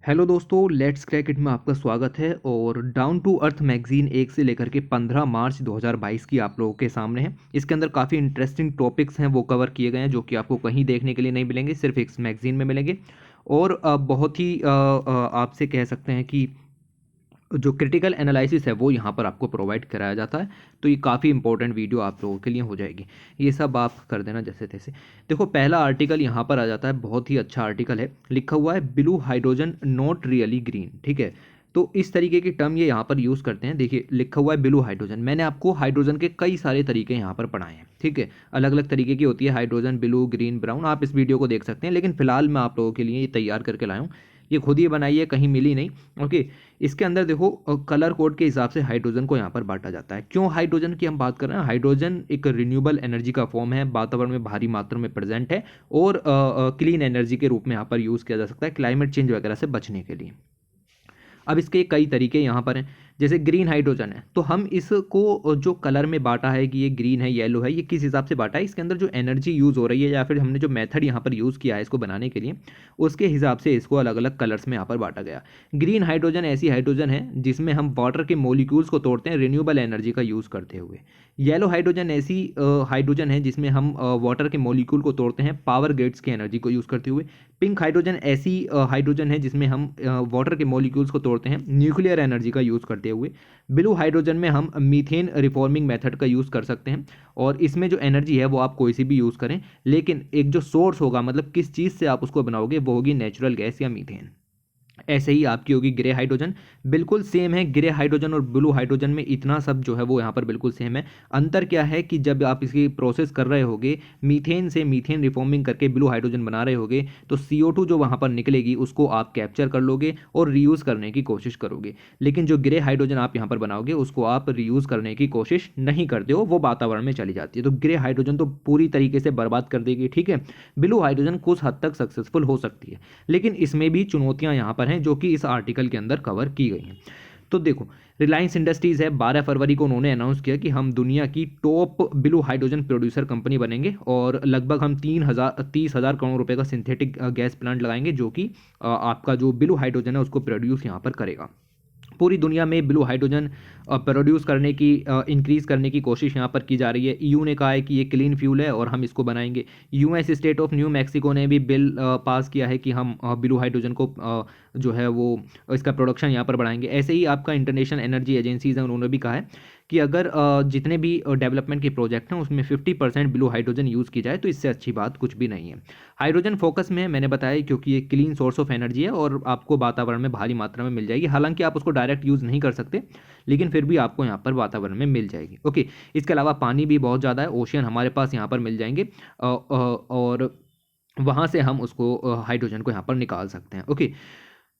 Hello दोस्तों, let's crack it में आपका स्वागत है। और डाउन टू अर्थ मैगजीन 1 से लेकर के 15 मार्च 2022 की आप लोगों के सामने है। इसके अंदर काफ़ी इंटरेस्टिंग टॉपिक्स हैं वो कवर किए गए हैं जो कि आपको कहीं देखने के लिए नहीं मिलेंगे, सिर्फ इस मैगजीन में मिलेंगे। और बहुत ही आपसे कह सकते हैं कि जो क्रिटिकल एनालिसिस है वो यहाँ पर आपको प्रोवाइड कराया जाता है। तो ये काफ़ी इंपॉर्टेंट वीडियो आप लोगों के लिए हो जाएगी। ये सब आप कर देना जैसे तैसे। देखो, पहला आर्टिकल यहाँ पर आ जाता है, बहुत ही अच्छा आर्टिकल है, लिखा हुआ है blue hydrogen not really green. ठीक है, तो इस तरीके की टर्म ये यहाँ पर यूज़ करते हैं। देखिए, लिखा हुआ है ब्लू हाइड्रोजन। मैंने आपको हाइड्रोजन के कई सारे तरीके यहाँ पर पढ़ाए हैं। ठीक है, अलग अलग तरीके की होती है हाइड्रोजन, ब्लू, ग्रीन, ब्राउन। आप इस वीडियो को देख सकते हैं, लेकिन फिलहाल मैं आप लोगों के लिए ये तैयार करके लाया हूँ। ये खुद ही बनाई है, कहीं मिली नहीं। ओके, इसके अंदर देखो, कलर कोड के हिसाब से हाइड्रोजन को यहाँ पर बांटा जाता है। क्यों हाइड्रोजन की हम बात कर रहे हैं? हाइड्रोजन एक रिन्यूएबल एनर्जी का फॉर्म है, वातावरण में भारी मात्रा में प्रेजेंट है और क्लीन एनर्जी के रूप में यहाँ पर यूज़ किया जा सकता है क्लाइमेट चेंज वगैरह से बचने के लिए। अब इसके कई तरीके यहाँ पर हैं। जैसे ग्रीन हाइड्रोजन है, तो हम इसको जो कलर में बांटा है कि ये ग्रीन है, येलो है, ये किस हिसाब से बांटा है, इसके अंदर जो एनर्जी यूज़ हो रही है या फिर हमने जो मेथड यहाँ पर यूज़ किया है इसको बनाने के लिए, उसके हिसाब से इसको अलग अलग कलर्स में यहाँ पर बांटा गया। ग्रीन हाइड्रोजन ऐसी हाइड्रोजन है जिसमें हम वाटर के मोलिक्यूल्स को तोड़ते हैं रिन्यूएबल एनर्जी का यूज़ करते हुए। येलो हाइड्रोजन ऐसी हाइड्रोजन है जिसमें हम वाटर के मॉलिक्यूल को तोड़ते हैं पावर ग्रिड्स की एनर्जी को यूज़ करते हुए। पिंक हाइड्रोजन ऐसी हाइड्रोजन है जिसमें हम वाटर के मॉलिक्यूल्स को तोड़ते हैं न्यूक्लियर एनर्जी का यूज़ करते हुए। ब्लू हाइड्रोजन में हम मीथेन रिफॉर्मिंग मेथड का यूज़ कर सकते हैं, और इसमें जो एनर्जी है वो आप कोई सी भी यूज़ करें, लेकिन एक जो सोर्स होगा, मतलब किस चीज़ से आप उसको बनाओगे, वो होगी नेचुरल गैस या मीथेन। ऐसे ही आपकी होगी ग्रे हाइड्रोजन। बिल्कुल सेम है, ग्रे हाइड्रोजन और ब्लू हाइड्रोजन में इतना सब जो है वो यहाँ पर बिल्कुल सेम है। अंतर क्या है कि जब आप इसकी प्रोसेस कर रहे होगे, मीथेन से मीथेन रिफॉर्मिंग करके ब्लू हाइड्रोजन बना रहे होगे, तो CO2 जो वहाँ पर निकलेगी उसको आप कैप्चर कर लोगे और रीयूज़ करने की कोशिश करोगे। लेकिन जो ग्रे हाइड्रोजन आप यहाँ पर बनाओगे उसको आप रीयूज़ करने की कोशिश नहीं करते हो, वो वातावरण में चली जाती है। तो ग्रे हाइड्रोजन तो पूरी तरीके से बर्बाद कर देगी। ठीक है, ब्लू हाइड्रोजन कुछ हद तक सक्सेसफुल हो सकती है, लेकिन इसमें भी चुनौतियां यहाँ पर हैं जो कि इस आर्टिकल के अंदर कवर की गई हैं। तो देखो, रिलायंस इंडस्ट्रीज़ है, 12 फरवरी को उन्होंने अनाउंस किया कि हम दुनिया की top blue hydrogen producer company बनेंगे, और लगभग हम 30,000 करोड़ रुपए का सिंथेटिक गैस प्लांट लगाएंगे जो कि आपका जो ब्लू हाइड्रोजन है उसको प्रोड्यूस यहाँ पर करेगा। पूरी दुनिया में ब्लू हाइड्रोजन प्रोड्यूस करने की, इंक्रीज़ करने की कोशिश यहाँ पर की जा रही है। EU ने कहा है कि ये क्लीन फ्यूल है और हम इसको बनाएंगे। US state of new Mexico ने भी बिल पास किया है कि हम ब्लू हाइड्रोजन को जो है वो इसका प्रोडक्शन यहाँ पर बढ़ाएंगे। ऐसे ही आपका इंटरनेशनल एनर्जी एजेंसीज हैं, उन्होंने भी कहा है कि अगर जितने भी डेवलपमेंट के प्रोजेक्ट हैं उसमें 50% ब्लू हाइड्रोजन यूज़ की जाए तो इससे अच्छी बात कुछ भी नहीं है। हाइड्रोजन फोकस में है, मैंने बताया, क्योंकि ये क्लीन सोर्स ऑफ एनर्जी है और आपको वातावरण में भारी मात्रा में मिल जाएगी। हालांकि आप उसको डायरेक्ट यूज़ नहीं कर सकते, लेकिन फिर भी आपको यहाँ पर वातावरण में मिल जाएगी। ओके, इसके अलावा पानी भी बहुत ज़्यादा है, ओशियन हमारे पास यहाँ पर मिल जाएंगे, और वहाँ से हम उसको हाइड्रोजन को यहाँ पर निकाल सकते हैं। ओके,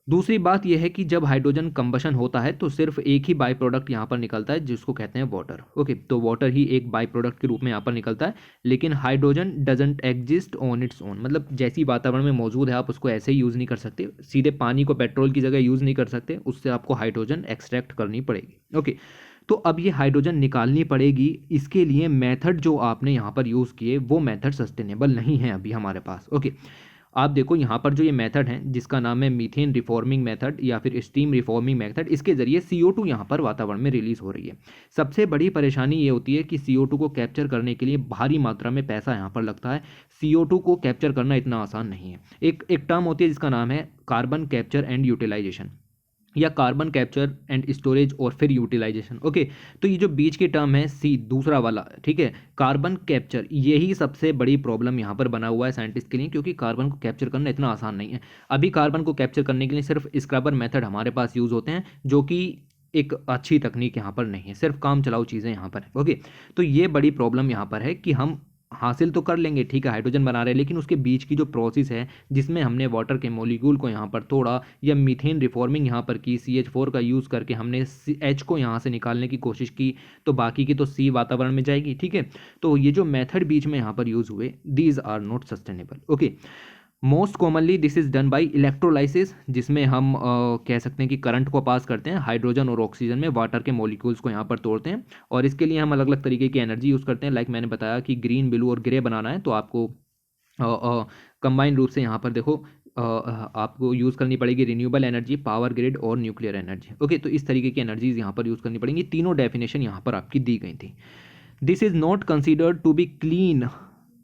दूसरी बात यह है कि जब हाइड्रोजन कंबशन होता है तो सिर्फ एक ही बाई प्रोडक्ट यहाँ पर निकलता है जिसको कहते हैं वाटर। ओके, तो वाटर ही एक बाई प्रोडक्ट के रूप में यहाँ पर निकलता है, लेकिन hydrogen doesn't exist on its own. मतलब जैसी वातावरण में मौजूद है आप उसको ऐसे ही यूज़ नहीं कर सकते, सीधे पानी को पेट्रोल की जगह यूज़ नहीं कर सकते, उससे आपको हाइड्रोजन एक्सट्रैक्ट करनी पड़ेगी। ओके, तो अब ये हाइड्रोजन निकालनी पड़ेगी, इसके लिए मेथड जो आपने यहाँ पर यूज़ किए वो मेथड सस्टेनेबल नहीं है अभी हमारे पास। ओके, आप देखो यहाँ पर जो ये मेथड है जिसका नाम है मीथेन रिफॉर्मिंग मेथड या फिर स्टीम रिफॉर्मिंग मेथड, इसके जरिए CO2 यहाँ पर वातावरण में रिलीज हो रही है। सबसे बड़ी परेशानी ये होती है कि CO2 को कैप्चर करने के लिए भारी मात्रा में पैसा यहाँ पर लगता है। CO2 को कैप्चर करना इतना आसान नहीं है। एक टर्म होती है जिसका नाम है कार्बन कैप्चर एंड यूटिलाइजेशन, या कार्बन कैप्चर एंड स्टोरेज और फिर यूटिलाइजेशन। ओके, तो ये जो बीच की टर्म है सी, दूसरा वाला, ठीक है, कार्बन कैप्चर, यही सबसे बड़ी प्रॉब्लम यहाँ पर बना हुआ है साइंटिस्ट के लिए, क्योंकि कार्बन को कैप्चर करना इतना आसान नहीं है। अभी कार्बन को कैप्चर करने के लिए सिर्फ स्क्रबर मेथड हमारे पास यूज़ होते हैं, जो कि एक अच्छी तकनीक यहाँ पर नहीं है, सिर्फ काम चलाऊ चीज़ें यहाँ पर है। ओके, तो ये बड़ी प्रॉब्लम यहाँ पर है कि हम हासिल तो कर लेंगे, ठीक है, हाइड्रोजन बना रहे हैं, लेकिन उसके बीच की जो प्रोसेस है जिसमें हमने वाटर के मॉलिक्यूल को यहाँ पर तोड़ा या मीथेन रिफॉर्मिंग यहाँ पर की, CH4 का यूज़ करके हमने H को यहाँ से निकालने की कोशिश की, तो बाकी की तो C वातावरण में जाएगी। ठीक है, तो ये जो मेथड बीच में यहाँ पर यूज़ हुए, these are not sustainable. Okay, most commonly this is done by electrolysis, जिसमें हम कह सकते हैं कि करंट को पास करते हैं हाइड्रोजन और ऑक्सीजन में, वाटर के मॉलिक्यूल्स को यहाँ पर तोड़ते हैं, और इसके लिए हम अलग अलग तरीके की एनर्जी यूज़ करते हैं। लाइक मैंने बताया कि ग्रीन, ब्लू और ग्रे बनाना है तो आपको कंबाइन रूप से यहाँ पर देखो आपको यूज़ करनी पड़ेगी रिन्यूएबल एनर्जी, पावर ग्रिड और न्यूक्लियर एनर्जी। ओके, तो इस तरीके की एनर्जीज यहाँ पर यूज़ करनी पड़ेंगी। तीनों डेफिनेशन यहाँ पर आपकी दी गई थी। This is not considered to be clean,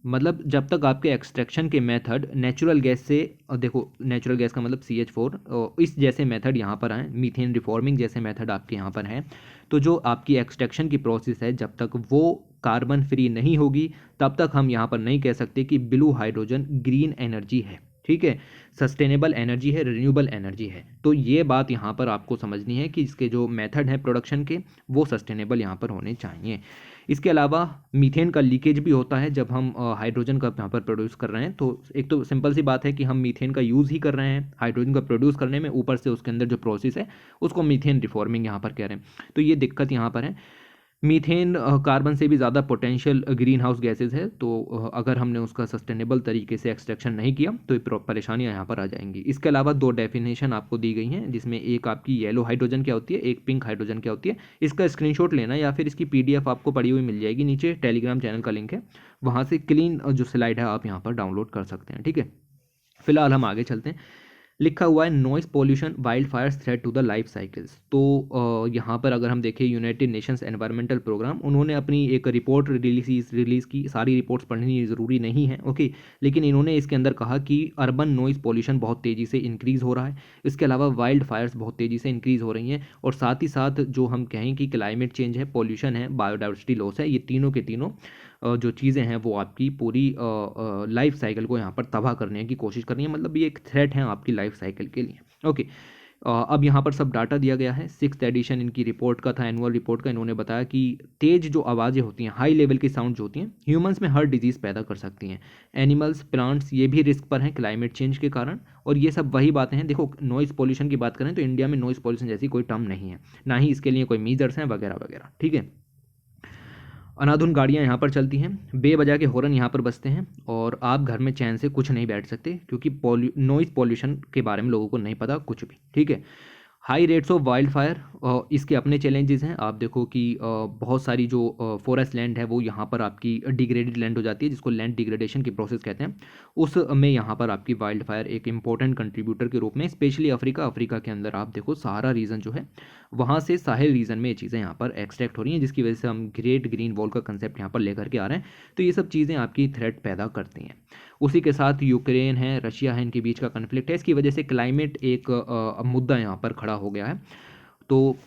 मतलब जब तक आपके एक्सट्रैक्शन के मेथड नेचुरल गैस से, देखो नेचुरल गैस का मतलब CH4, इस जैसे मेथड यहाँ पर आए, मीथेन रिफॉर्मिंग जैसे मेथड आपके यहाँ पर हैं, तो जो आपकी एक्सट्रैक्शन की प्रोसेस है जब तक वो कार्बन फ्री नहीं होगी तब तक हम यहाँ पर नहीं कह सकते कि ब्लू हाइड्रोजन ग्रीन एनर्जी है। ठीक है, सस्टेनेबल एनर्जी है, रिन्यूएबल एनर्जी है। तो ये बात यहाँ पर आपको समझनी है कि इसके जो मेथड है प्रोडक्शन के वो सस्टेनेबल यहाँ पर होने चाहिए। इसके अलावा मीथेन का लीकेज भी होता है जब हम हाइड्रोजन का यहाँ पर प्रोड्यूस कर रहे हैं। तो एक तो सिंपल सी बात है कि हम मीथेन का यूज़ ही कर रहे हैं हाइड्रोजन का प्रोड्यूस करने में, ऊपर से उसके अंदर जो प्रोसेस है उसको मीथेन रिफॉर्मिंग यहाँ पर कह रहे हैं। तो ये दिक्कत यहाँ पर है। मीथेन कार्बन से भी ज़्यादा पोटेंशियल ग्रीन हाउस गैसेज है, तो अगर हमने उसका सस्टेनेबल तरीके से एक्सट्रैक्शन नहीं किया तो ये परेशानियाँ यहाँ पर आ जाएंगी। इसके अलावा दो डेफिनेशन आपको दी गई हैं, जिसमें एक आपकी येलो हाइड्रोजन क्या होती है, एक पिंक हाइड्रोजन क्या होती है। इसका स्क्रीनशॉट लेना या फिर इसकी PDF आपको पड़ी हुई मिल जाएगी, नीचे टेलीग्राम चैनल का लिंक है, वहाँ से क्लीन जो स्लाइड है आप यहाँ पर डाउनलोड कर सकते हैं। ठीक है, फिलहाल हम आगे चलते हैं। लिखा हुआ है noise pollution wild fires threat to the life cycles. तो यहाँ पर अगर हम देखें यूनाइटेड नेशंस एनवायरमेंटल प्रोग्राम, उन्होंने अपनी एक रिपोर्ट रिलीज़ की। सारी रिपोर्ट्स पढ़नी ज़रूरी नहीं है, ओके, लेकिन इन्होंने इसके अंदर कहा कि अर्बन नॉइस पॉल्यूशन बहुत तेज़ी से इंक्रीज़ हो रहा है। इसके अलावा वाइल्ड फायर्स बहुत तेज़ी से इंक्रीज़ हो रही हैं, और साथ ही साथ जो हम कहें कि क्लाइमेट चेंज है, पॉल्यूशन है, बायोडाइवर्सिटी लॉस है, ये तीनों के तीनों जो चीज़ें हैं वो आपकी पूरी लाइफ साइकिल को यहाँ पर तबाह करने की कोशिश कर रही है। मतलब ये एक थ्रेट है आपकी लाइफ साइकिल के लिए। ओके, अब यहाँ पर सब डाटा दिया गया है। 6th एडिशन इनकी रिपोर्ट का था, एनुअल रिपोर्ट का। इन्होंने बताया कि तेज जो आवाज़ें होती हैं, हाई लेवल की साउंड जो होती हैं, ह्यूमंस में हर डिजीज़ पैदा कर सकती हैं। एनिमल्स, प्लांट्स ये भी रिस्क पर हैं क्लाइमेट चेंज के कारण। और ये सब वही बातें हैं। देखो, नॉइज़ पॉल्यूशन की बात करें तो इंडिया में नॉइज़ पॉल्यूशन जैसी कोई टर्म नहीं है, ना ही इसके लिए कोई मेजर्स हैं वगैरह वगैरह। ठीक है, अनाधुन गाड़ियाँ यहाँ पर चलती हैं, बेवजह के हॉर्न यहाँ पर बजते हैं, और आप घर में चैन से कुछ नहीं बैठ सकते, क्योंकि नॉइज़ पॉल्यूशन के बारे में लोगों को नहीं पता कुछ भी। ठीक है, high rates of wild fire, इसके अपने चैलेंजेस हैं। आप देखो कि बहुत सारी जो फॉरेस्ट लैंड है वो यहाँ पर आपकी डिग्रेडेड लैंड हो जाती है, जिसको लैंड डिग्रेडेशन की प्रोसेस कहते हैं। उसमें यहाँ पर आपकी वाइल्ड फायर एक इंपॉर्टेंट कंट्रीब्यूटर के रूप में, स्पेशली अफ्रीका के अंदर आप देखो सहारा रीजन जो है, वहाँ से साहिल रीजन में ये चीज़ें यहाँ पर एक्सट्रैक्ट हो रही हैं, जिसकी वजह से हम ग्रेट ग्रीन वॉल का कंसेप्ट यहाँ पर लेकर के आ रहे हैं। तो ये सब चीज़ें आपकी थ्रेट पैदा करती हैं। उसी के साथ यूक्रेन है, रशिया है, इनके बीच का कन्फ्लिक्ट है। इसकी वजह से क्लाइमेट एक मुद्दा यहाँ पर खड़ा हो गया है। तो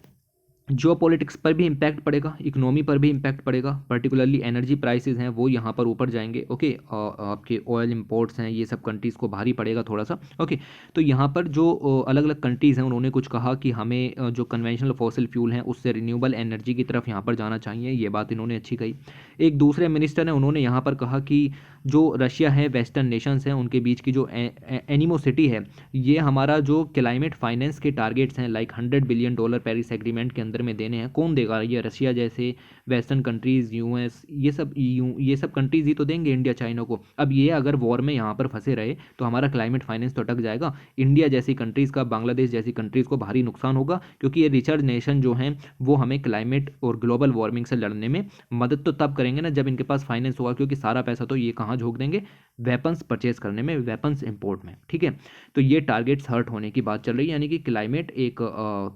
जियो पॉलिटिक्स पर भी इम्पैक्ट पड़ेगा, इकोनॉमी पर भी इम्पैक्ट पड़ेगा, पर्टिकुलरली एनर्जी प्राइसेस हैं वो यहाँ पर ऊपर जाएंगे। ओके, आपके ऑयल इंपोर्ट्स हैं, ये सब कंट्रीज़ को भारी पड़ेगा थोड़ा सा। ओके, तो यहाँ पर जो अलग अलग कंट्रीज़ हैं उन्होंने कुछ कहा कि हमें जो कन्वेंशनल फॉसिल फ्यूल हैं उससे रिन्यूएबल एनर्जी की तरफ यहाँ पर जाना चाहिए। ये बात इन्होंने अच्छी कही। एक दूसरे मिनिस्टर ने, उन्होंने यहाँ पर कहा कि जो रशिया है, वेस्टर्न नेशंस हैं, उनके बीच की जो एनिमोसिटी है, ये हमारा जो क्लाइमेट फाइनेंस के टारगेट्स हैं, लाइक $100 बिलियन पेरिस एग्रीमेंट के अंदर में देने हैं, कौन देगा? ये रशिया जैसे वेस्टर्न कंट्रीज़, US, ये सब EU, ये सब कंट्रीज़ ही तो देंगे इंडिया, चाइना को। अब ये अगर वॉर में यहाँ पर फंसे रहे तो हमारा क्लाइमेट फाइनेंस तो अटक जाएगा। इंडिया जैसी कंट्रीज़ का, बांग्लादेश जैसी कंट्रीज़ को भारी नुकसान होगा, क्योंकि ये रिचर्ड नेशन जो हैं वो हमें क्लाइमेट और ग्लोबल वार्मिंग से लड़ने में मदद तो तब करेंगे ना जब इनके पास फाइनेंस होगा, क्योंकि सारा पैसा तो ये कहाँ झोंक देंगे? वेपन्स परचेज करने में, वेपन्स इंपोर्ट में। ठीक है, तो ये टारगेट्स हर्ट होने की बात चल रही है, यानी कि क्लाइमेट एक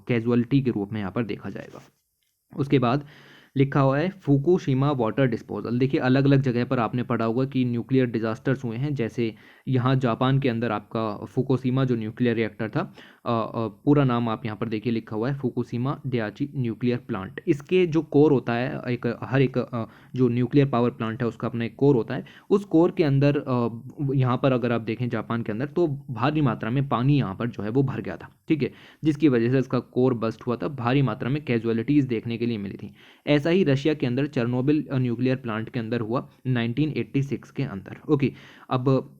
कैजुअलिटी के रूप में यहाँ पर देखा जाएगा। उसके बाद लिखा हुआ है फुकुशिमा वाटर डिस्पोजल। देखिए, अलग अलग जगह पर आपने पढ़ा होगा कि न्यूक्लियर डिजास्टर्स हुए हैं, जैसे यहाँ जापान के अंदर आपका फुकुशिमा जो न्यूक्लियर रिएक्टर था, पूरा नाम आप यहाँ पर देखिए लिखा हुआ है, फुकुशिमा डैइची न्यूक्लियर प्लांट। इसके जो कोर होता है, हर एक जो न्यूक्लियर पावर प्लांट है उसका अपना एक कोर होता है। उस कोर के अंदर यहाँ पर अगर आप देखें जापान के अंदर, तो भारी मात्रा में पानी यहाँ पर जो है वो भर गया था। ठीक है, जिसकी वजह से इसका कोर बस्ट हुआ था, भारी मात्रा में कैजुअलिटीज़ देखने के लिए मिली थी। ऐसा ही रशिया के अंदर चेर्नोबिल न्यूक्लियर प्लांट के अंदर हुआ 1986 के अंदर। ओके, अब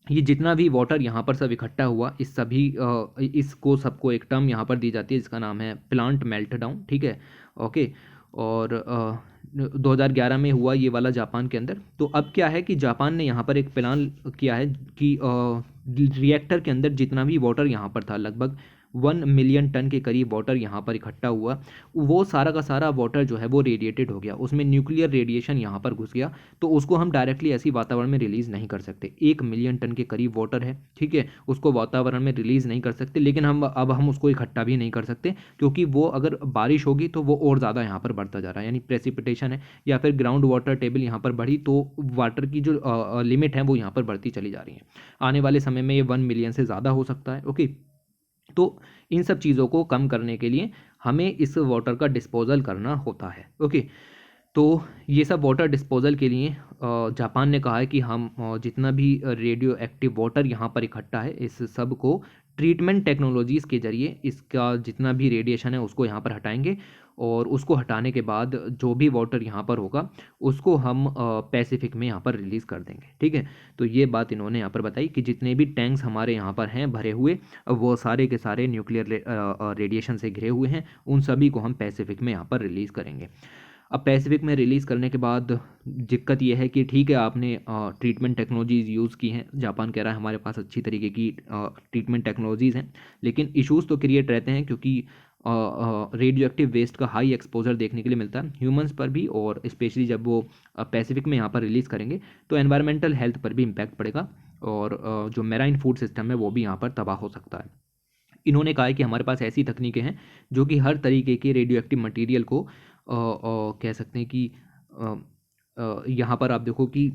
ये जितना भी वाटर यहाँ पर सब इकट्ठा हुआ, इस सभी इसको सबको एक टर्म यहाँ पर दी जाती है, जिसका नाम है प्लांट मेल्ट डाउन। ठीक है, ओके, और 2011 में हुआ ये वाला जापान के अंदर। तो अब क्या है कि जापान ने यहाँ पर एक प्लान किया है कि रिएक्टर के अंदर जितना भी वाटर यहाँ पर था, लगभग 1 मिलियन टन के करीब वाटर यहाँ पर इकट्ठा हुआ। वो सारा का सारा वाटर जो है वो रेडिएटेड हो गया, उसमें न्यूक्लियर रेडिएशन यहाँ पर घुस गया, तो उसको हम डायरेक्टली ऐसी वातावरण में रिलीज़ नहीं कर सकते। 1 मिलियन टन के करीब वाटर है, ठीक है, उसको वातावरण में रिलीज़ नहीं कर सकते, लेकिन हम उसको इकट्ठा भी नहीं कर सकते, क्योंकि वो अगर बारिश होगी तो वो और ज़्यादा यहाँ पर बढ़ता जा रहा है, यानी प्रेसिपिटेशन है या फिर ग्राउंड वाटर टेबल यहाँ पर बढ़ी तो वाटर की जो लिमिट है वो यहाँ पर बढ़ती चली जा रही है। आने वाले समय में ये 1 मिलियन से ज़्यादा हो सकता है। ओके, तो इन सब चीज़ों को कम करने के लिए हमें इस वाटर का डिस्पोजल करना होता है। ओके, तो ये सब वाटर डिस्पोजल के लिए जापान ने कहा है कि हम जितना भी रेडियो एक्टिव वाटर यहाँ पर इकट्ठा है इस सब को ट्रीटमेंट टेक्नोलॉजीज़ के ज़रिए इसका जितना भी रेडिएशन है उसको यहाँ पर हटाएंगे, और उसको हटाने के बाद जो भी वाटर यहाँ पर होगा उसको हम पैसिफिक में यहाँ पर रिलीज़ कर देंगे। ठीक है, तो ये बात इन्होंने यहाँ पर बताई कि जितने भी टैंक्स हमारे यहाँ पर हैं भरे हुए, वो सारे के सारे न्यूक्लियर रेडिएशन से घिरे हुए हैं, उन सभी को हम पैसिफिक में यहाँ पर रिलीज़ करेंगे। अब पैसिफिक में रिलीज़ करने के बाद दिक्कत यह है कि ठीक है आपने ट्रीटमेंट टेक्नोलॉजीज़ यूज़ की हैं, जापान कह रहा है हमारे पास अच्छी तरीके की ट्रीटमेंट टेक्नोलॉजीज़ हैं, लेकिन इश्यूज़ तो क्रिएट रहते हैं क्योंकि रेडियो एक्टिव वेस्ट का हाई एक्सपोजर देखने के लिए मिलता है ह्यूमंस पर भी, और स्पेशली जब वो पैसिफिक में यहाँ पर रिलीज़ करेंगे तो एनवायरमेंटल हेल्थ पर भी इम्पैक्ट पड़ेगा, और जो मेराइन फूड सिस्टम है वो भी यहाँ पर तबाह हो सकता है। इन्होंने कहा है कि हमारे पास ऐसी तकनीकें हैं जो कि हर तरीके के रेडियो एक्टिव मटीरियल को कह सकते हैं कि यहाँ पर आप देखो कि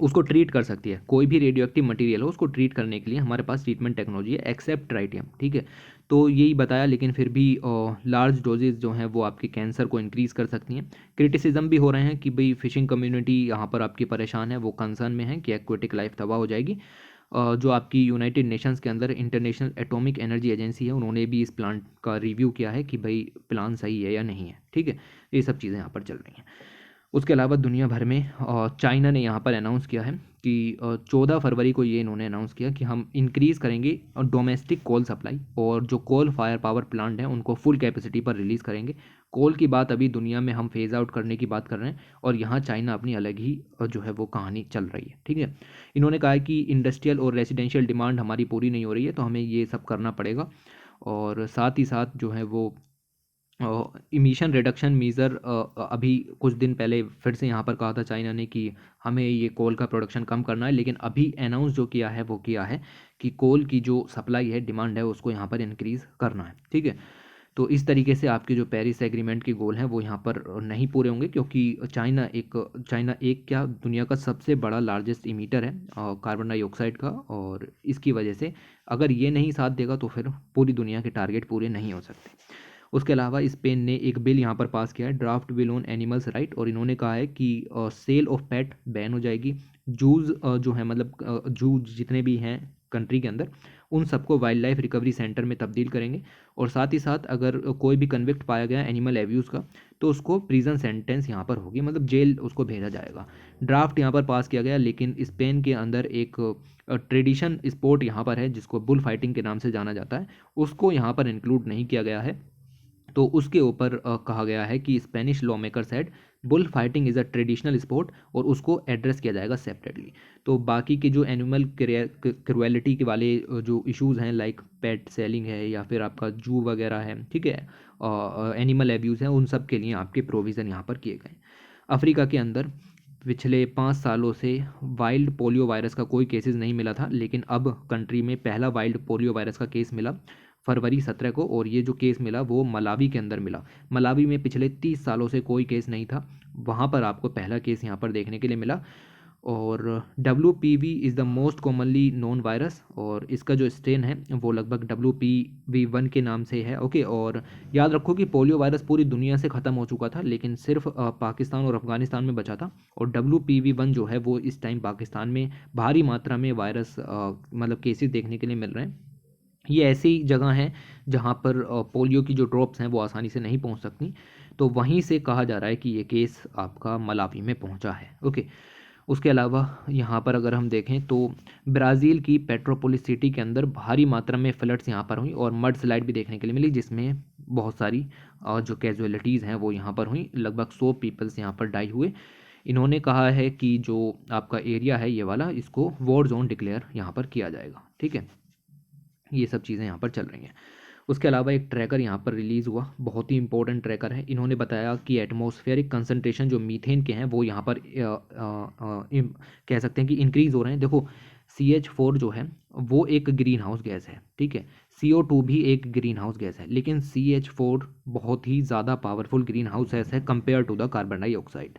उसको ट्रीट कर सकती है, कोई भी रेडियो एक्टिव मटीरियल हो उसको ट्रीट करने के लिए हमारे पास ट्रीटमेंट टेक्नोलॉजी है एक्सेप्ट ट्राइटियम। ठीक है, तो यही बताया, लेकिन फिर भी लार्ज डोजेज जो हैं वो आपके कैंसर को इंक्रीज़ कर सकती हैं। क्रिटिसिज्म भी हो रहे हैं कि भाई फिशिंग कम्युनिटी यहाँ पर आपकी परेशान है, वो कंसर्न में है कि एक्वेटिक लाइफ तबाह हो जाएगी। जो आपकी यूनाइटेड नेशंस के अंदर इंटरनेशनल एटॉमिक एनर्जी एजेंसी है, उन्होंने भी इस प्लांट का रिव्यू किया है कि भाई प्लान सही है या नहीं है। ठीक है, ये सब चीज़ें यहाँ पर चल रही हैं। उसके अलावा दुनिया भर में चाइना ने यहाँ पर अनाउंस किया है कि 14 फरवरी को ये इन्होंने अनाउंस किया कि हम इंक्रीज़ करेंगे डोमेस्टिक कोल सप्लाई, और जो कोल फायर पावर प्लांट हैं उनको फुल कैपेसिटी पर रिलीज़ करेंगे। कोल की बात अभी दुनिया में हम फेज़ आउट करने की बात कर रहे हैं, और यहाँ चाइना अपनी अलग ही जो है वो कहानी चल रही है। ठीक है, इन्होंने कहा है कि इंडस्ट्रियल और रेजिडेंशियल डिमांड हमारी पूरी नहीं हो रही है, तो हमें ये सब करना पड़ेगा, और साथ ही साथ जो है वो इमिशन रिडक्शन मीज़र अभी कुछ दिन पहले फिर से यहाँ पर कहा था चाइना ने कि हमें ये कोल का प्रोडक्शन कम करना है, लेकिन अभी अनाउंस जो किया है वो किया है कि कोल की जो सप्लाई है, डिमांड है, उसको यहाँ पर इंक्रीज़ करना है। ठीक है, तो इस तरीके से आपके जो पेरिस एग्रीमेंट के गोल हैं वो यहाँ पर नहीं पूरे होंगे, क्योंकि चाइना एक क्या दुनिया का सबसे बड़ा लार्जेस्ट इमीटर है कार्बन डाइऑक्साइड का, और इसकी वजह से अगर ये नहीं साथ देगा तो फिर पूरी दुनिया के टारगेट पूरे नहीं हो सकते। उसके अलावा स्पेन ने एक बिल यहाँ पर पास किया है, draft bill on animals right, और इन्होंने कहा है कि सेल ऑफ पेट बैन हो जाएगी। जूज जो है मतलब जूज जितने भी हैं कंट्री के अंदर, उन सबको वाइल्ड लाइफ रिकवरी सेंटर में तब्दील करेंगे, और साथ ही साथ अगर कोई भी कन्विक्ट पाया गया एनिमल एब्यूज़ का तो उसको प्रिजन सेंटेंस यहाँ पर होगी, मतलब जेल उसको भेजा जाएगा। ड्राफ्ट यहाँ पर पास किया गया, लेकिन स्पेन के अंदर एक ट्रेडिशन स्पोर्ट यहाँ पर है जिसको बुल फाइटिंग के नाम से जाना जाता है, उसको यहाँ पर इंक्लूड नहीं किया गया है। तो उसके ऊपर कहा गया है कि Spanish law maker said bull fighting is a traditional sport, और उसको एड्रेस किया जाएगा सेपरेटली। तो बाकी के जो एनिमल क्रुएलिटी के वाले जो इश्यूज़ हैं लाइक पेट सेलिंग है या फिर आपका जू वगैरह है, ठीक है, एनिमल एब्यूज़ है, उन सब के लिए आपके प्रोविज़न यहाँ पर किए गए। अफ्रीका के अंदर पिछले 5 सालों से वाइल्ड पोलियो वायरस का कोई केसेस नहीं मिला था, लेकिन अब कंट्री में पहला वाइल्ड पोलियो वायरस का केस मिला फरवरी 17 को, और ये जो केस मिला वो मलावी के अंदर मिला। मलावी में पिछले 30 सालों से कोई केस नहीं था, वहाँ पर आपको पहला केस यहाँ पर देखने के लिए मिला। और WPV is the most commonly known virus, और इसका जो स्ट्रेन है वो लगभग WPV1 के नाम से है। ओके, और याद रखो कि पोलियो वायरस पूरी दुनिया से ख़त्म हो चुका था, लेकिन सिर्फ पाकिस्तान और अफ़गानिस्तान में बचा था, और WPV1 जो है वो इस टाइम पाकिस्तान में भारी मात्रा में वायरस मतलब केसेस देखने के लिए मिल रहे हैं। ये ऐसी जगह हैं जहाँ पर पोलियो की जो ड्रॉप्स हैं वो आसानी से नहीं पहुँच सकती, तो वहीं से कहा जा रहा है कि ये केस आपका मलावी में पहुँचा है। ओके, उसके अलावा यहाँ पर अगर हम देखें तो ब्राज़ील की पेट्रोपोलिस सिटी के अंदर भारी मात्रा में फ्लड्स यहाँ पर हुई, और मड स्लाइड भी देखने के लिए मिली, जिसमें बहुत सारी जो कैजुअलिटीज़ हैं वो यहाँ पर हुई, लगभग 100 पीपल्स यहाँ पर डाई हुए। इन्होंने कहा है कि जो आपका एरिया है ये वाला, इसको वॉर जोन डिक्लेयर यहाँ पर किया जाएगा। ठीक है, ये सब चीज़ें यहाँ पर चल रही हैं। उसके अलावा एक ट्रैकर यहाँ पर रिलीज़ हुआ, बहुत ही इंपॉर्टेंट ट्रैकर है। इन्होंने बताया कि एटमॉस्फेरिक कंसंट्रेशन जो मीथेन के हैं वो यहाँ पर कह सकते हैं कि इंक्रीज़ हो रहे हैं। देखो CH4 जो है वो एक ग्रीन हाउस गैस है, ठीक है। CO2 भी एक ग्रीन हाउस गैस है, लेकिन CH4 बहुत ही ज़्यादा पावरफुल ग्रीन हाउस गैस है compare to the carbon dioxide.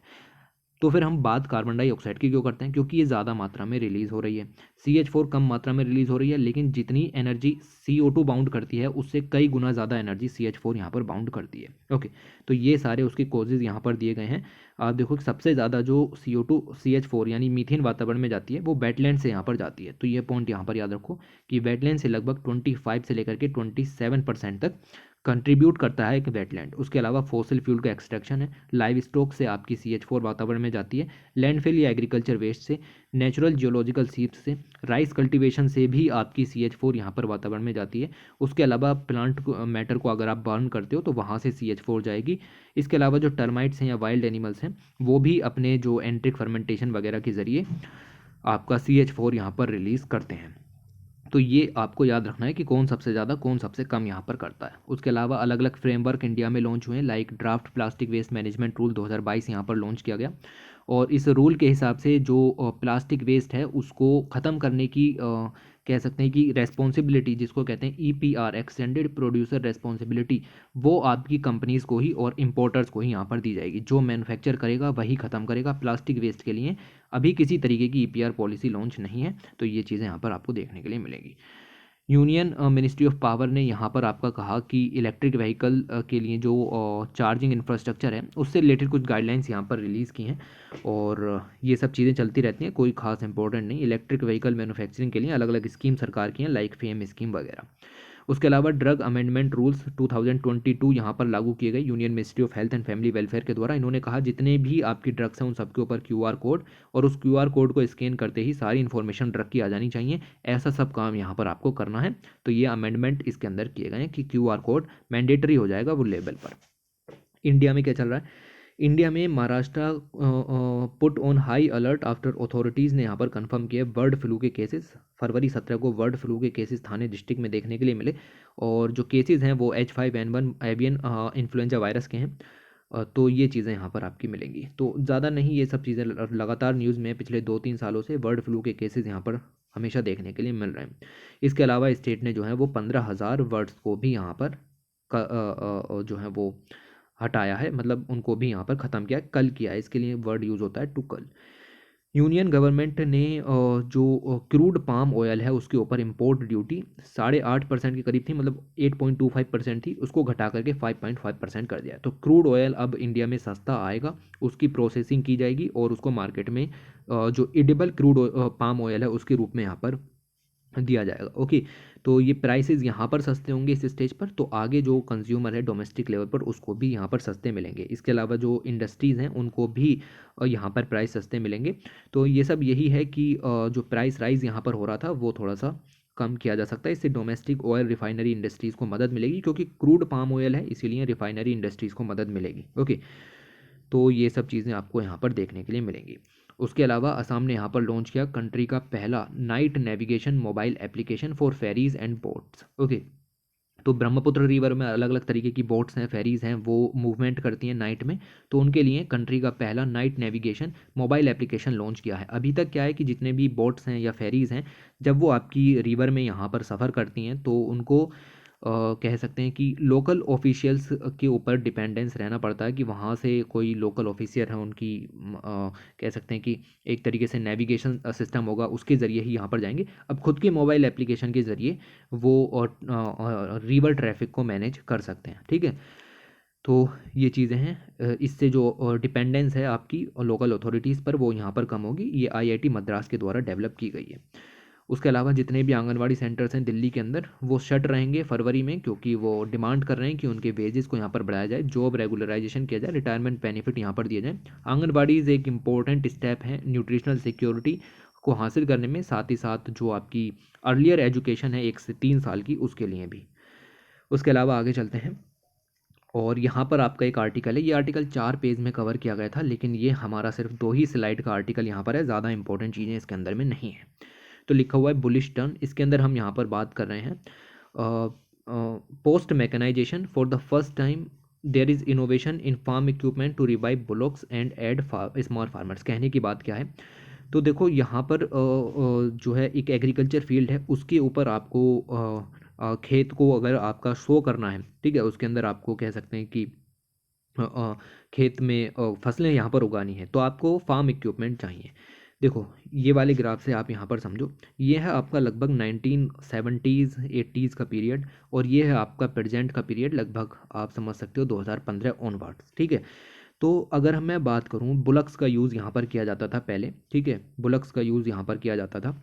तो फिर हम बात कार्बन डाइऑक्साइड की क्यों करते हैं? क्योंकि ये ज़्यादा मात्रा में रिलीज़ हो रही है। CH4 कम मात्रा में रिलीज़ हो रही है, लेकिन जितनी एनर्जी CO2 बाउंड करती है उससे कई गुना ज़्यादा एनर्जी CH4 यहाँ पर बाउंड करती है। ओके, तो ये सारे उसके कॉजेज़ यहाँ पर दिए गए हैं। आप देखो कि सबसे ज़्यादा जो CO2 CH4 यानी मीथेन वातावरण में जाती है वो वेटलैंड से यहाँ पर जाती है। तो ये पॉइंट यहाँ पर याद रखो कि वेटलैंड से लगभग 25 से लेकर के 27% तक कंट्रीब्यूट करता है एक वेटलैंड। उसके अलावा फॉसिल फ्यूल का एक्सट्रैक्शन है, लाइव स्टॉक से आपकी CH4 वातावरण में जाती है, लैंडफिल या एग्रीकल्चर वेस्ट से, नेचुरल जियोलॉजिकल सीप्स से, राइस कल्टीवेशन से भी आपकी CH4 यहाँ पर वातावरण में जाती है। उसके अलावा प्लांट मैटर को अगर आप बर्न करते हो तो वहाँ से CH4 जाएगी। इसके अलावा जो टर्माइट्स हैं या वाइल्ड एनिमल्स हैं वो भी अपने जो एंट्रिक फर्मेंटेशन वगैरह के ज़रिए आपका CH4 यहाँ पर रिलीज़ करते हैं। तो ये आपको याद रखना है कि कौन सबसे ज़्यादा कौन सबसे कम यहाँ पर करता है। उसके अलावा अलग अलग फ्रेमवर्क इंडिया में लॉन्च हुए हैं, like draft plastic waste management rule 2022 यहाँ पर लॉन्च किया गया। और इस रूल के हिसाब से जो प्लास्टिक वेस्ट है उसको ख़त्म करने की कह सकते हैं कि रेस्पॉन्सिबिलिटी, जिसको कहते हैं EPR एक्सटेंडेड प्रोड्यूसर रेस्पॉन्सिबिलिटी, वो आपकी कंपनीज़ को ही और इम्पोर्टर्स को ही यहाँ पर दी जाएगी। जो मैन्युफैक्चर करेगा वही ख़त्म करेगा प्लास्टिक वेस्ट के लिए। अभी किसी तरीके की EPR पॉलिसी लॉन्च नहीं है, तो ये चीज़ें यहाँ पर आपको देखने के लिए मिलेगी। यूनियन मिनिस्ट्री ऑफ पावर ने यहाँ पर आपका कहा कि इलेक्ट्रिक व्हीकल के लिए जो चार्जिंग इंफ्रास्ट्रक्चर है उससे रिलेटेड कुछ गाइडलाइंस यहाँ पर रिलीज़ की हैं। और ये सब चीज़ें चलती रहती हैं, कोई खास इंपॉर्टेंट नहीं। इलेक्ट्रिक व्हीकल मैन्युफैक्चरिंग के लिए अलग अलग स्कीम सरकार की हैं, लाइक फेम स्कीम वगैरह। उसके अलावा ड्रग अमेंडमेंट रूल्स 2022 यहाँ पर लागू किए गए union ministry of health and family welfare के द्वारा। इन्होंने कहा जितने भी आपकी ड्रग्स हैं उन सबके ऊपर QR कोड, और उस QR कोड को स्कैन करते ही सारी इन्फॉर्मेशन ड्रग की आ जानी चाहिए। ऐसा सब काम यहाँ पर आपको करना है। तो ये अमेंडमेंट इसके अंदर किए गए हैं कि QR कोड मैंडेटरी हो जाएगा वो लेवल पर। इंडिया में क्या चल रहा है? इंडिया में Maharashtra put on high alert after authorities ने यहाँ पर कंफर्म किया बर्ड फ्लू के केसेस। फरवरी 17 को बर्ड फ्लू के केसेस थाने डिस्ट्रिक्ट में देखने के लिए मिले, और जो केसेस हैं वो H5N1 एवियन इन्फ्लुएंजा वायरस के हैं। तो ये चीज़ें यहाँ पर आपकी मिलेंगी। तो ज़्यादा नहीं, ये सब चीज़ें लगातार न्यूज़ में पिछले 2-3 सालों से बर्ड फ्लू के केसेस यहाँ पर हमेशा देखने के लिए मिल रहे हैं। इसके अलावा स्टेट ने जो है वो 15,000 वर्ड्स को भी यहाँ पर जो है वो हटाया है, मतलब उनको भी यहाँ पर ख़त्म किया है, कल किया है। इसके लिए वर्ड यूज़ होता है टू कल। यूनियन गवर्नमेंट ने जो क्रूड पाम ऑयल है उसके ऊपर इंपोर्ट ड्यूटी 8.5% के करीब थी, मतलब 8.25% थी, उसको घटा करके 5.5% कर दिया है। तो क्रूड ऑयल अब इंडिया में सस्ता आएगा, उसकी प्रोसेसिंग की जाएगी और उसको मार्केट में जो एडिबल क्रूड पाम ऑयल है उसके रूप में यहाँ पर दिया जाएगा। ओके, तो ये प्राइसेस यहाँ पर सस्ते होंगे इस स्टेज पर, तो आगे जो कंज्यूमर है डोमेस्टिक लेवल पर उसको भी यहाँ पर सस्ते मिलेंगे। इसके अलावा जो इंडस्ट्रीज़ हैं उनको भी यहाँ पर प्राइस सस्ते मिलेंगे। तो ये सब यही है कि जो प्राइस राइज यहाँ पर हो रहा था वो थोड़ा सा कम किया जा सकता है। इससे डोमेस्टिक ऑयल रिफाइनरी इंडस्ट्रीज़ को मदद मिलेगी, क्योंकि क्रूड पाम ऑयल है इसीलिए रिफाइनरी इंडस्ट्रीज़ को मदद मिलेगी। ओके, तो ये सब चीज़ें आपको यहाँ पर देखने के लिए मिलेंगी। उसके अलावा असम ने यहाँ पर लॉन्च किया कंट्री का पहला night navigation mobile application for ferries and boats. Okay, तो ब्रह्मपुत्र रिवर में अलग अलग तरीके की बोट्स हैं, फेरीज हैं, वो मूवमेंट करती हैं नाइट में। तो उनके लिए कंट्री का पहला night navigation mobile application launch किया है। अभी तक क्या है कि जितने भी बोट्स हैं या फेरीज हैं, जब वो आपकी रिवर में यहाँ पर सफ़र करती हैं तो उनको कह सकते हैं कि लोकल ऑफिशियल्स के ऊपर डिपेंडेंस रहना पड़ता है, कि वहाँ से कोई लोकल ऑफिसर है उनकी कह सकते हैं कि एक तरीके से नेविगेशन सिस्टम होगा, उसके ज़रिए ही यहाँ पर जाएंगे। अब खुद के मोबाइल एप्लीकेशन के ज़रिए वो रिवर ट्रैफिक को मैनेज कर सकते हैं। ठीक है, तो ये चीज़ें हैं। इससे जो डिपेंडेंस है आपकी लोकल अथॉरिटीज़ पर वो यहाँ पर कम होगी। ये IIT मद्रास के द्वारा डेवलप की गई है। उसके अलावा जितने भी आंगनवाड़ी सेंटर्स हैं दिल्ली के अंदर वो शट रहेंगे फरवरी में, क्योंकि वो डिमांड कर रहे हैं कि उनके वेजेस को यहाँ पर बढ़ाया जाए, जॉब रेगुलराइजेशन किया जाए, रिटायरमेंट बेनिफिट यहाँ पर दिए जाए। आंगनवाड़ीज़ एक इम्पॉर्टेंट स्टेप है न्यूट्रिशनल सिक्योरिटी को हासिल करने में, साथ ही साथ जो आपकी अर्लियर एजुकेशन है 1 से 3 साल की, उसके लिए भी। उसके अलावा आगे चलते हैं, और यहाँ पर आपका एक आर्टिकल है, ये आर्टिकल 4 पेज में कवर किया गया था, लेकिन ये हमारा सिर्फ 2 ही स्लाइड का आर्टिकल यहाँ पर है, ज़्यादा इंपॉर्टेंट चीज़ें इसके अंदर में नहीं है। तो लिखा हुआ है बुलिश टर्न। इसके अंदर हम यहाँ पर बात कर रहे हैं post mechanisation for the first time there is innovation in farm equipment to revive bullocks and aid small farmers. कहने की बात क्या है, तो देखो यहाँ पर जो है एक एग्रीकल्चर फील्ड है, उसके ऊपर आपको खेत को अगर आपका शो करना है, ठीक है, उसके अंदर आपको कह सकते हैं कि खेत में फसलें यहाँ पर उगानी है, तो आपको फार्म इक्विपमेंट चाहिए। देखो ये वाले ग्राफ से आप यहाँ पर समझो, ये है आपका लगभग 1970s 80s का पीरियड, और ये है आपका प्रेजेंट का पीरियड, लगभग आप समझ सकते हो 2015 ऑनवर्ड्स, ठीक है। तो अगर मैं बात करूँ, बुलक्स का यूज़ यहाँ पर किया जाता था पहले, ठीक है, बुलक्स का यूज़ यहाँ पर किया जाता था।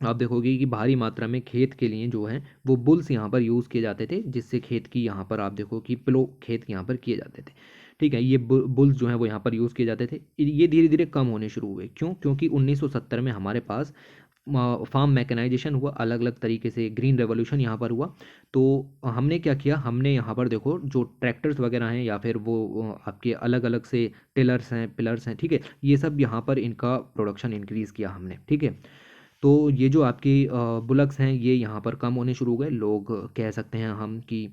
आप देखोगे कि भारी मात्रा में खेत के लिए जो है वो बुल्स यहाँ पर यूज़ किए जाते थे, जिससे खेत की यहाँ पर आप देखो कि प्लो खेत यहाँ पर किए जाते थे, ठीक है। ये बुल्स जो हैं वो यहाँ पर यूज़ किए जाते थे। ये धीरे धीरे कम होने शुरू हुए, क्यों? क्योंकि 1970 में हमारे पास फार्म मैकेनाइजेशन हुआ, अलग अलग तरीके से ग्रीन रेवोल्यूशन यहाँ पर हुआ। तो हमने क्या किया, हमने यहाँ पर देखो जो ट्रैक्टर्स वगैरह हैं या फिर वो आपके अलग अलग से टिलर्स हैं, पिलर्स हैं, ठीक है, ये सब यहाँ पर इनका प्रोडक्शन इंक्रीज़ किया हमने, ठीक है। तो ये जो आपकी बुलक्स हैं ये यहाँ पर कम होने शुरू हो गए। लोग कह सकते हैं हम कि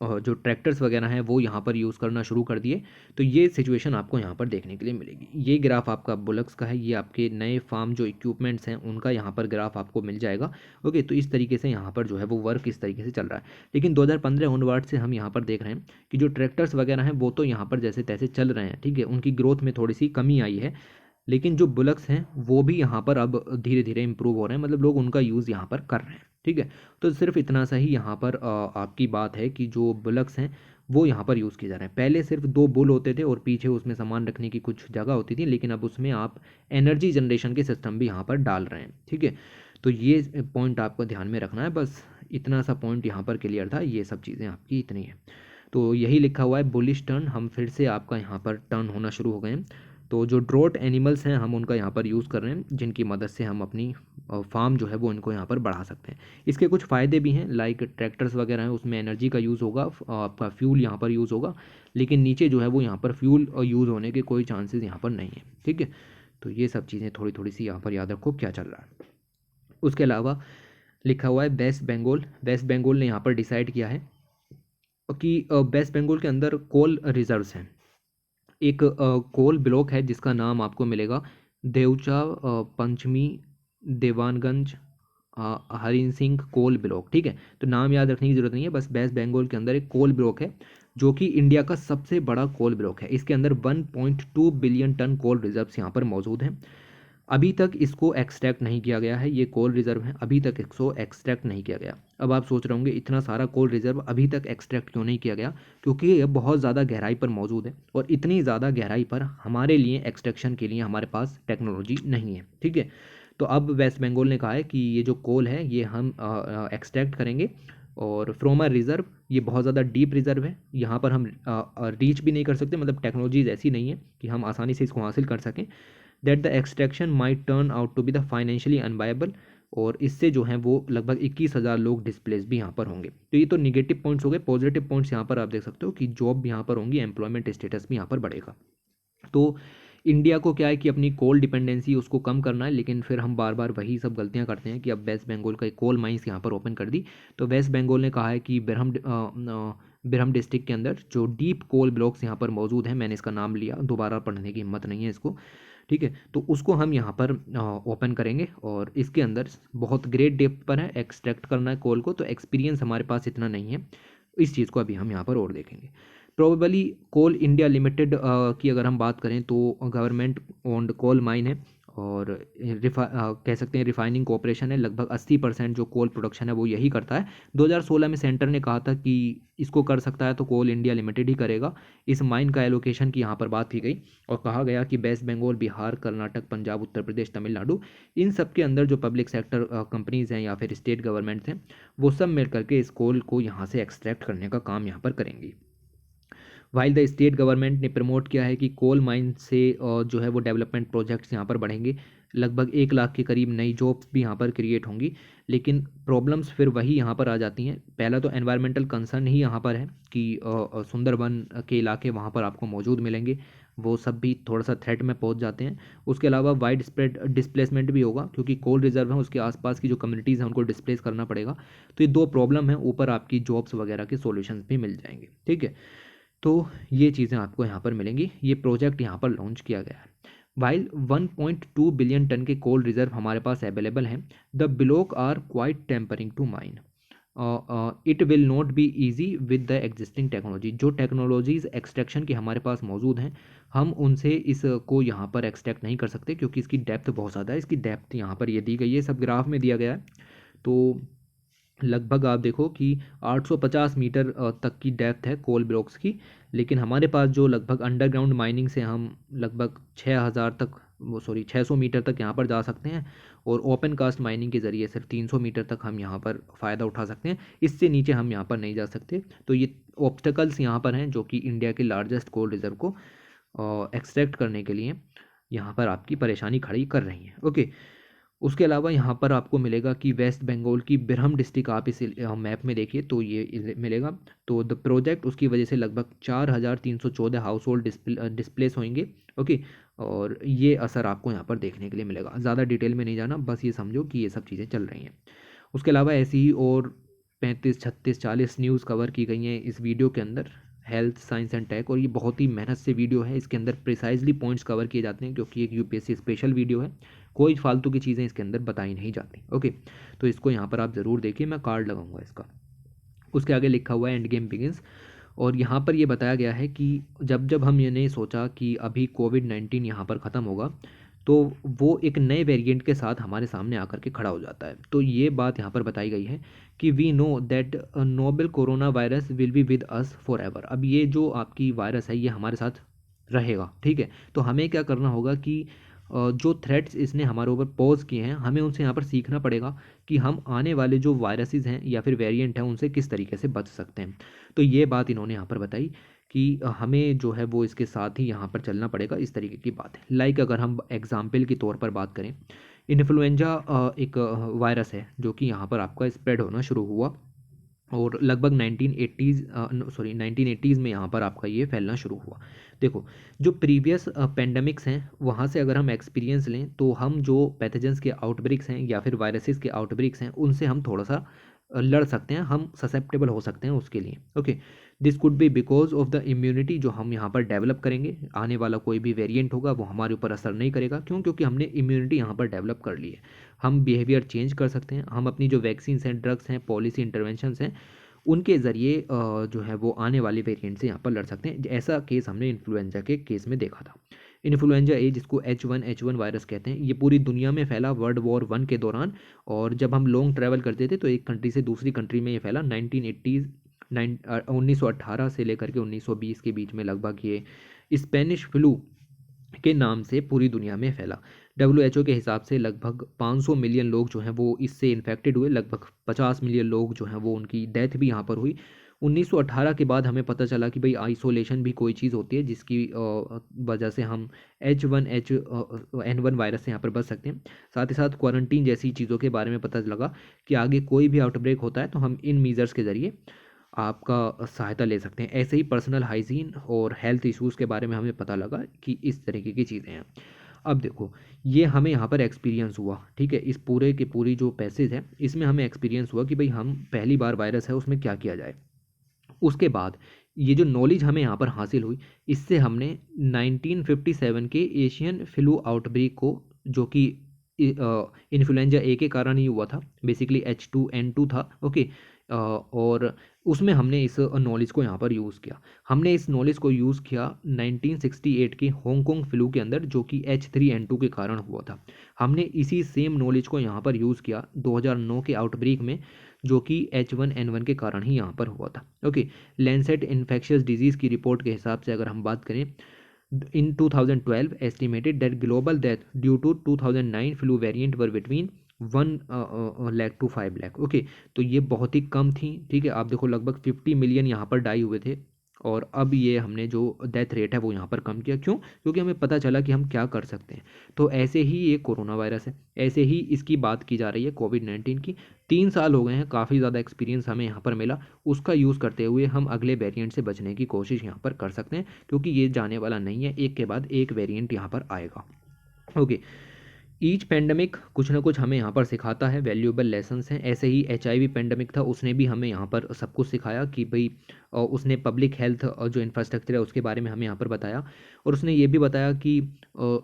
जो ट्रैक्टर्स वगैरह हैं वो यहाँ पर यूज़ करना शुरू कर दिए। तो ये सिचुएशन आपको यहाँ पर देखने के लिए मिलेगी। ये ग्राफ आपका बुलक्स का है, ये आपके नए फार्म जो इक्विपमेंट्स हैं उनका यहाँ पर ग्राफ आपको मिल जाएगा। ओके, तो इस तरीके से यहाँ पर जो है वो वर्क इस तरीके से चल रहा है। लेकिन 2015 ऑनवर्ड से हम यहाँ पर देख रहे हैं कि जो ट्रैक्टर्स वगैरह हैं वो तो यहाँ पर जैसे तैसे चल रहे हैं, ठीक है, उनकी ग्रोथ में थोड़ी सी कमी आई है। लेकिन जो बुलक्स हैं वो भी यहाँ पर अब धीरे धीरे इंप्रूव हो रहे हैं, मतलब लोग उनका यूज़ यहाँ पर कर रहे हैं, ठीक है। तो सिर्फ इतना सा ही यहाँ पर आपकी बात है कि जो बुलक्स हैं वो यहाँ पर यूज़ किए जा रहे हैं। पहले सिर्फ 2 बुल होते थे और पीछे उसमें सामान रखने की कुछ जगह होती थी, लेकिन अब उसमें आप एनर्जी जनरेशन के सिस्टम भी यहाँ पर डाल रहे हैं, ठीक है। तो ये पॉइंट आपको ध्यान में रखना है, बस इतना सा पॉइंट यहाँ पर क्लियर था। ये सब चीज़ें आपकी इतनी है। तो यही लिखा हुआ है बुलिश टर्न, हम फिर से आपका यहाँ पर टर्न होना शुरू हो गए हैं। तो जो ड्रॉट एनिमल्स हैं हम उनका यहाँ पर यूज़ कर रहे हैं, जिनकी मदद से हम अपनी फार्म जो है वो इनको यहाँ पर बढ़ा सकते हैं। इसके कुछ फ़ायदे भी हैं, लाइक ट्रैक्टर्स वगैरह हैं उसमें एनर्जी का यूज़ होगा, आपका फ्यूल यहाँ पर यूज़ होगा, लेकिन नीचे जो है वो यहाँ पर फ्यूल यूज़ होने के कोई चांसेस यहाँ पर नहीं है, ठीक है। तो ये सब चीज़ें थोड़ी थोड़ी सी यहाँ पर याद रखो क्या चल रहा है। उसके अलावा लिखा हुआ है वेस्ट बंगाल। वेस्ट बंगाल ने यहाँ पर डिसाइड किया है कि वेस्ट बंगाल के अंदर कोल रिजर्व्स हैं। एक कोल ब्लॉक है जिसका नाम आपको मिलेगा देवचा पंचमी देवानगंज हरिन सिंह कोल ब्लॉक, ठीक है। तो नाम याद रखने की जरूरत नहीं है, बस वेस्ट बंगाल के अंदर एक कोल ब्लॉक है जो कि इंडिया का सबसे बड़ा कोल ब्लॉक है। इसके अंदर 1.2 बिलियन टन कोल रिजर्व्स यहाँ पर मौजूद हैं। अभी तक इसको एक्सट्रैक्ट नहीं किया गया है, ये कोल रिजर्व है, अभी तक इसको एक्सट्रैक्ट नहीं किया गया। अब आप सोच रहे होंगे इतना सारा कोल रिजर्व अभी तक एक्सट्रैक्ट क्यों नहीं किया गया, क्योंकि ये बहुत ज़्यादा गहराई पर मौजूद है, और इतनी ज़्यादा गहराई पर हमारे लिए एक्सट्रैक्शन के लिए हमारे पास टेक्नोलॉजी नहीं है, ठीक है। तो अब वेस्ट बंगाल ने कहा है कि ये जो कोल है ये हम एक्सट्रैक्ट करेंगे, और फ्रॉम अ रिज़र्व, ये बहुत ज़्यादा डीप रिज़र्व है, यहाँ पर हम रीच भी नहीं कर सकते, मतलब टेक्नोलॉजीज ऐसी नहीं है कि हम आसानी से इसको हासिल कर सकें। That the extraction might turn out to be the financially unviable, और इससे जो है वो लगभग 21,000 लोग डिस्प्लेस भी यहाँ पर होंगे। तो ये तो निगेटिव पॉइंट्स हो गए। पॉजिटिव पॉइंट्स यहाँ पर आप देख सकते हो कि जॉब भी यहाँ पर होंगी, एम्प्लॉयमेंट स्टेटस भी यहाँ पर बढ़ेगा। तो इंडिया को क्या है कि अपनी कोल डिपेंडेंसी उसको कम करना है, लेकिन फिर हम बार बार वही सब गलतियाँ करते हैं कि अब वेस्ट बंगाल का एक कोल माइंस यहाँ पर ओपन कर दी। तो वेस्ट बंगाल ने कहा है कि बिरहम डिस्ट्रिक्ट के अंदर जो डीप कोल ब्लॉक्स यहाँ पर मौजूद हैं, मैंने इसका नाम लिया, दोबारा पढ़ने की हिम्मत नहीं है इसको, ठीक है, तो उसको हम यहाँ पर ओपन करेंगे, और इसके अंदर बहुत ग्रेट डेप्थ पर है, एक्सट्रैक्ट करना है कोल को, तो एक्सपीरियंस हमारे पास इतना नहीं है। इस चीज़ को अभी हम यहाँ पर और देखेंगे। प्रोबेबली कोल इंडिया लिमिटेड की अगर हम बात करें तो गवर्नमेंट ओन्ड कोल माइन है, और कह सकते हैं रिफाइनिंग कॉर्पोरेशन है, लगभग 80% जो कोल प्रोडक्शन है वो यही करता है। 2016 में सेंटर ने कहा था कि इसको कर सकता है तो कोल इंडिया लिमिटेड ही करेगा। इस माइन का एलोकेशन की यहाँ पर बात की गई, और कहा गया कि वेस्ट बंगाल, बिहार, कर्नाटक, पंजाब, उत्तर प्रदेश, तमिलनाडु, इन सब के अंदर जो पब्लिक सेक्टर कंपनीज़ हैं या फिर स्टेट गवर्नमेंट्स हैं, वो सब मिल करके इस कोल को यहाँ से एक्सट्रैक्ट करने का काम यहाँ पर करेंगी। वाइल द स्टेट गवर्नमेंट ने प्रमोट किया है कि कोल माइन से जो है वो डेवलपमेंट प्रोजेक्ट्स यहाँ पर बढ़ेंगे, लगभग 1 लाख के करीब नई जॉब्स भी यहाँ पर क्रिएट होंगी। लेकिन प्रॉब्लम्स फिर वही यहाँ पर आ जाती हैं। पहला तो एनवायरमेंटल कंसर्न ही यहाँ पर है कि सुंदरबन के इलाके वहाँ पर आपको मौजूद मिलेंगे, वो सब भी थोड़ा सा थ्रेट में पहुंच जाते हैं। उसके अलावा वाइड स्प्रेड डिस्प्लेसमेंट भी होगा, क्योंकि कोल रिजर्व है उसके आसपास की जो कम्युनिटीज़ हैं उनको डिस्प्लेस करना पड़ेगा। तो ये दो प्रॉब्लम है, ऊपर आपकी जॉब्स वगैरह के सॉल्यूशंस भी मिल जाएंगे, ठीक है। तो ये चीज़ें आपको यहाँ पर मिलेंगी। ये प्रोजेक्ट यहाँ पर लॉन्च किया गया है। वाइल 1.2 बिलियन टन के कोल रिजर्व हमारे पास अवेलेबल हैं, the block are quite tempering to mine. It will not be easy with the existing technology. जो टेक्नोलॉजीज एक्सट्रैक्शन की हमारे पास मौजूद हैं, हम उनसे इसको यहाँ पर एक्सट्रैक्ट नहीं कर सकते, क्योंकि इसकी डेप्थ बहुत ज़्यादा है। इसकी डेप्थ यहाँ पर ये दी गई है, सब ग्राफ में दिया गया है। तो लगभग आप देखो कि 850 मीटर तक की डेप्थ है कोल ब्लॉक्स की, लेकिन हमारे पास जो लगभग अंडरग्राउंड माइनिंग से हम लगभग 6000 तक, वो सॉरी 600 मीटर तक यहाँ पर जा सकते हैं, और ओपन कास्ट माइनिंग के ज़रिए सिर्फ 300 मीटर तक हम यहाँ पर फ़ायदा उठा सकते हैं। इससे नीचे हम यहाँ पर नहीं जा सकते। तो ये ऑब्स्टेकल्स यहाँ पर हैं जो कि इंडिया के लार्जेस्ट कोल रिजर्व को एक्सट्रैक्ट करने के लिए यहाँ पर आपकी परेशानी खड़ी कर रही हैं। ओके, उसके अलावा यहाँ पर आपको मिलेगा कि वेस्ट बंगाल की बिरहम डिस्ट्रिक्ट, आप इस मैप में देखिए तो ये मिलेगा। तो द प्रोजेक्ट उसकी वजह से लगभग 4314 हाउस होल्ड डिस्प्लेस होंगे। ओके, और ये असर आपको यहाँ पर देखने के लिए मिलेगा। ज़्यादा डिटेल में नहीं जाना, बस ये समझो कि ये सब चीज़ें चल रही हैं। उसके अलावा ऐसी ही और 35, 36, 40 न्यूज़ कवर की गई हैं इस वीडियो के अंदर, हेल्थ, साइंस एंड टेक, और ये बहुत ही मेहनत से वीडियो है। इसके अंदर प्रिसाइजली पॉइंट्स कवर किए जाते हैं, क्योंकि एक यूपीएससी स्पेशल वीडियो है। कोई फालतू की चीज़ें इसके अंदर बताई नहीं जाती। ओके, तो इसको यहाँ पर आप ज़रूर देखिए, मैं कार्ड लगाऊंगा इसका। उसके आगे लिखा हुआ है एंड गेम बिगिंस, और यहाँ पर ये बताया गया है कि जब जब हम ये नहीं सोचा कि अभी कोविड-19 यहाँ पर ख़त्म होगा, तो वो एक नए वेरिएंट के साथ हमारे सामने आकर के खड़ा हो जाता है। तो ये बात यहाँ पर बताई गई है कि we know that noble corona virus will be with us forever. अब ये जो आपकी वायरस है ये हमारे साथ रहेगा, ठीक है। तो हमें क्या करना होगा कि जो थ्रेट्स इसने हमारे ऊपर पॉज किए हैं, हमें उनसे यहाँ पर सीखना पड़ेगा कि हम आने वाले जो वायरसेस हैं या फिर वेरिएंट हैं उनसे किस तरीके से बच सकते हैं। तो ये बात इन्होंने यहाँ पर बताई कि हमें जो है वो इसके साथ ही यहाँ पर चलना पड़ेगा, इस तरीके की बात है। लाइक अगर हम एग्जाम्पल के तौर पर बात करें, इन्फ्लुएंजा एक वायरस है जो कि यहाँ पर आपका स्प्रेड होना शुरू हुआ, और लगभग 1980s में यहाँ पर आपका ये फैलना शुरू हुआ। देखो, जो प्रीवियस पेंडेमिक्स हैं वहाँ से अगर हम एक्सपीरियंस लें, तो हम जो पैथोजेंस के आउटब्रेक्स हैं या फिर वायरसेस के आउटब्रेक्स हैं उनसे हम थोड़ा सा लड़ सकते हैं, हम ससेप्टेबल हो सकते हैं उसके लिए। Okay, this could be because of the immunity जो हम यहाँ पर डेवलप करेंगे। आने वाला कोई भी वेरिएंट होगा वो हमारे ऊपर असर नहीं करेगा, क्यों? क्योंकि हमने इम्यूनिटी यहाँ पर डेवलप कर ली है। हम बिहेवियर चेंज कर सकते हैं, हम अपनी जो वैक्सीन हैं, ड्रग्स हैं, पॉलिसी इंटरवेंशंस हैं, उनके ज़रिए जो है वो आने वाले वेरिएंट से यहाँ पर लड़ सकते हैं। ऐसा केस हमने इन्फ्लुएंजा के केस में देखा था। इन्फ्लुएंजा ए, जिसको H1N1 वायरस कहते हैं, ये पूरी दुनिया में फैला वर्ल्ड वॉर 1 के दौरान। और जब हम लॉन्ग ट्रैवल करते थे तो एक कंट्री से दूसरी कंट्री में ये फैला 1918 से लेकर के 1920 के बीच में लगभग। ये स्पेनिश फ्लू के नाम से पूरी दुनिया में फैला। WHO के हिसाब से लगभग 500 मिलियन लोग जो हैं वो इससे इन्फेक्टेड हुए, लगभग 50 मिलियन लोग जो हैं वो उनकी डेथ भी यहाँ पर हुई। 1918 के बाद हमें पता चला कि भाई आइसोलेशन भी कोई चीज़ होती है, जिसकी वजह से हम H1N1 वायरस से यहाँ पर बच सकते हैं। साथ ही साथ क्वारंटीन जैसी चीज़ों के बारे में पता लगा कि आगे कोई भी आउटब्रेक होता है तो हम इन मीजर्स के ज़रिए आपका सहायता ले सकते हैं। ऐसे ही पर्सनल हाइजीन और हेल्थ इश्यूज़ के बारे में हमें पता लगा कि इस तरीके की चीज़ें हैं। अब देखो, ये हमें यहाँ पर एक्सपीरियंस हुआ, ठीक है। इस पूरे के पूरी जो पैसेज है इसमें हमें एक्सपीरियंस हुआ कि भाई हम पहली बार वायरस है उसमें क्या किया जाए। उसके बाद ये जो नॉलेज हमें यहाँ पर हासिल हुई, इससे हमने 1957 के एशियन फ्लू आउटब्रेक को, जो कि इन्फ्लुएंजा ए के कारण ही हुआ था, बेसिकली H2N2 था। ओके, और उसमें हमने इस नॉलेज को यहाँ पर यूज़ किया। हमने इस नॉलेज को यूज़ किया 1968 के हांगकांग फ्लू के अंदर, जो कि H3N2 के कारण हुआ था। हमने इसी सेम नॉलेज को यहाँ पर यूज़ किया 2009 के आउटब्रेक में, जो कि H1N1 के कारण ही यहाँ पर हुआ था। ओके, लैंसेट इन्फेक्शियस डिजीज़ की रिपोर्ट के हिसाब से अगर हम बात करें, in 2012 estimated that global death due to 2009 flu variant were between 1 lakh to 5 lakh. Okay, तो ये बहुत ही कम थी, ठीक है। आप देखो लगभग 50 मिलियन यहाँ पर डाई हुए थे और अब ये हमने जो डेथ रेट है वो यहाँ पर कम किया। क्यों? क्योंकि हमें पता चला कि हम क्या कर सकते हैं। तो ऐसे ही ये कोरोना वायरस है, ऐसे ही इसकी बात की जा रही है कोविड-19 की। 3 साल हो गए हैं, काफ़ी ज़्यादा एक्सपीरियंस हमें यहाँ पर मिला। उसका यूज़ करते हुए हम अगले वेरिएंट से बचने की कोशिश यहाँ पर कर सकते हैं, क्योंकि ये जाने वाला नहीं है, एक के बाद एक वेरिएंट यहाँ पर आएगा। ओके। ईच पेंडेमिक कुछ ना कुछ हमें यहाँ पर सिखाता है, वैल्यूएबल लेसन्स हैं। ऐसे ही एचआईवी पेंडेमिक था, उसने भी हमें यहाँ पर सब कुछ सिखाया कि भाई उसने पब्लिक हेल्थ जो इंफ्रास्ट्रक्चर है उसके बारे में हमें यहाँ पर बताया। और उसने ये भी बताया कि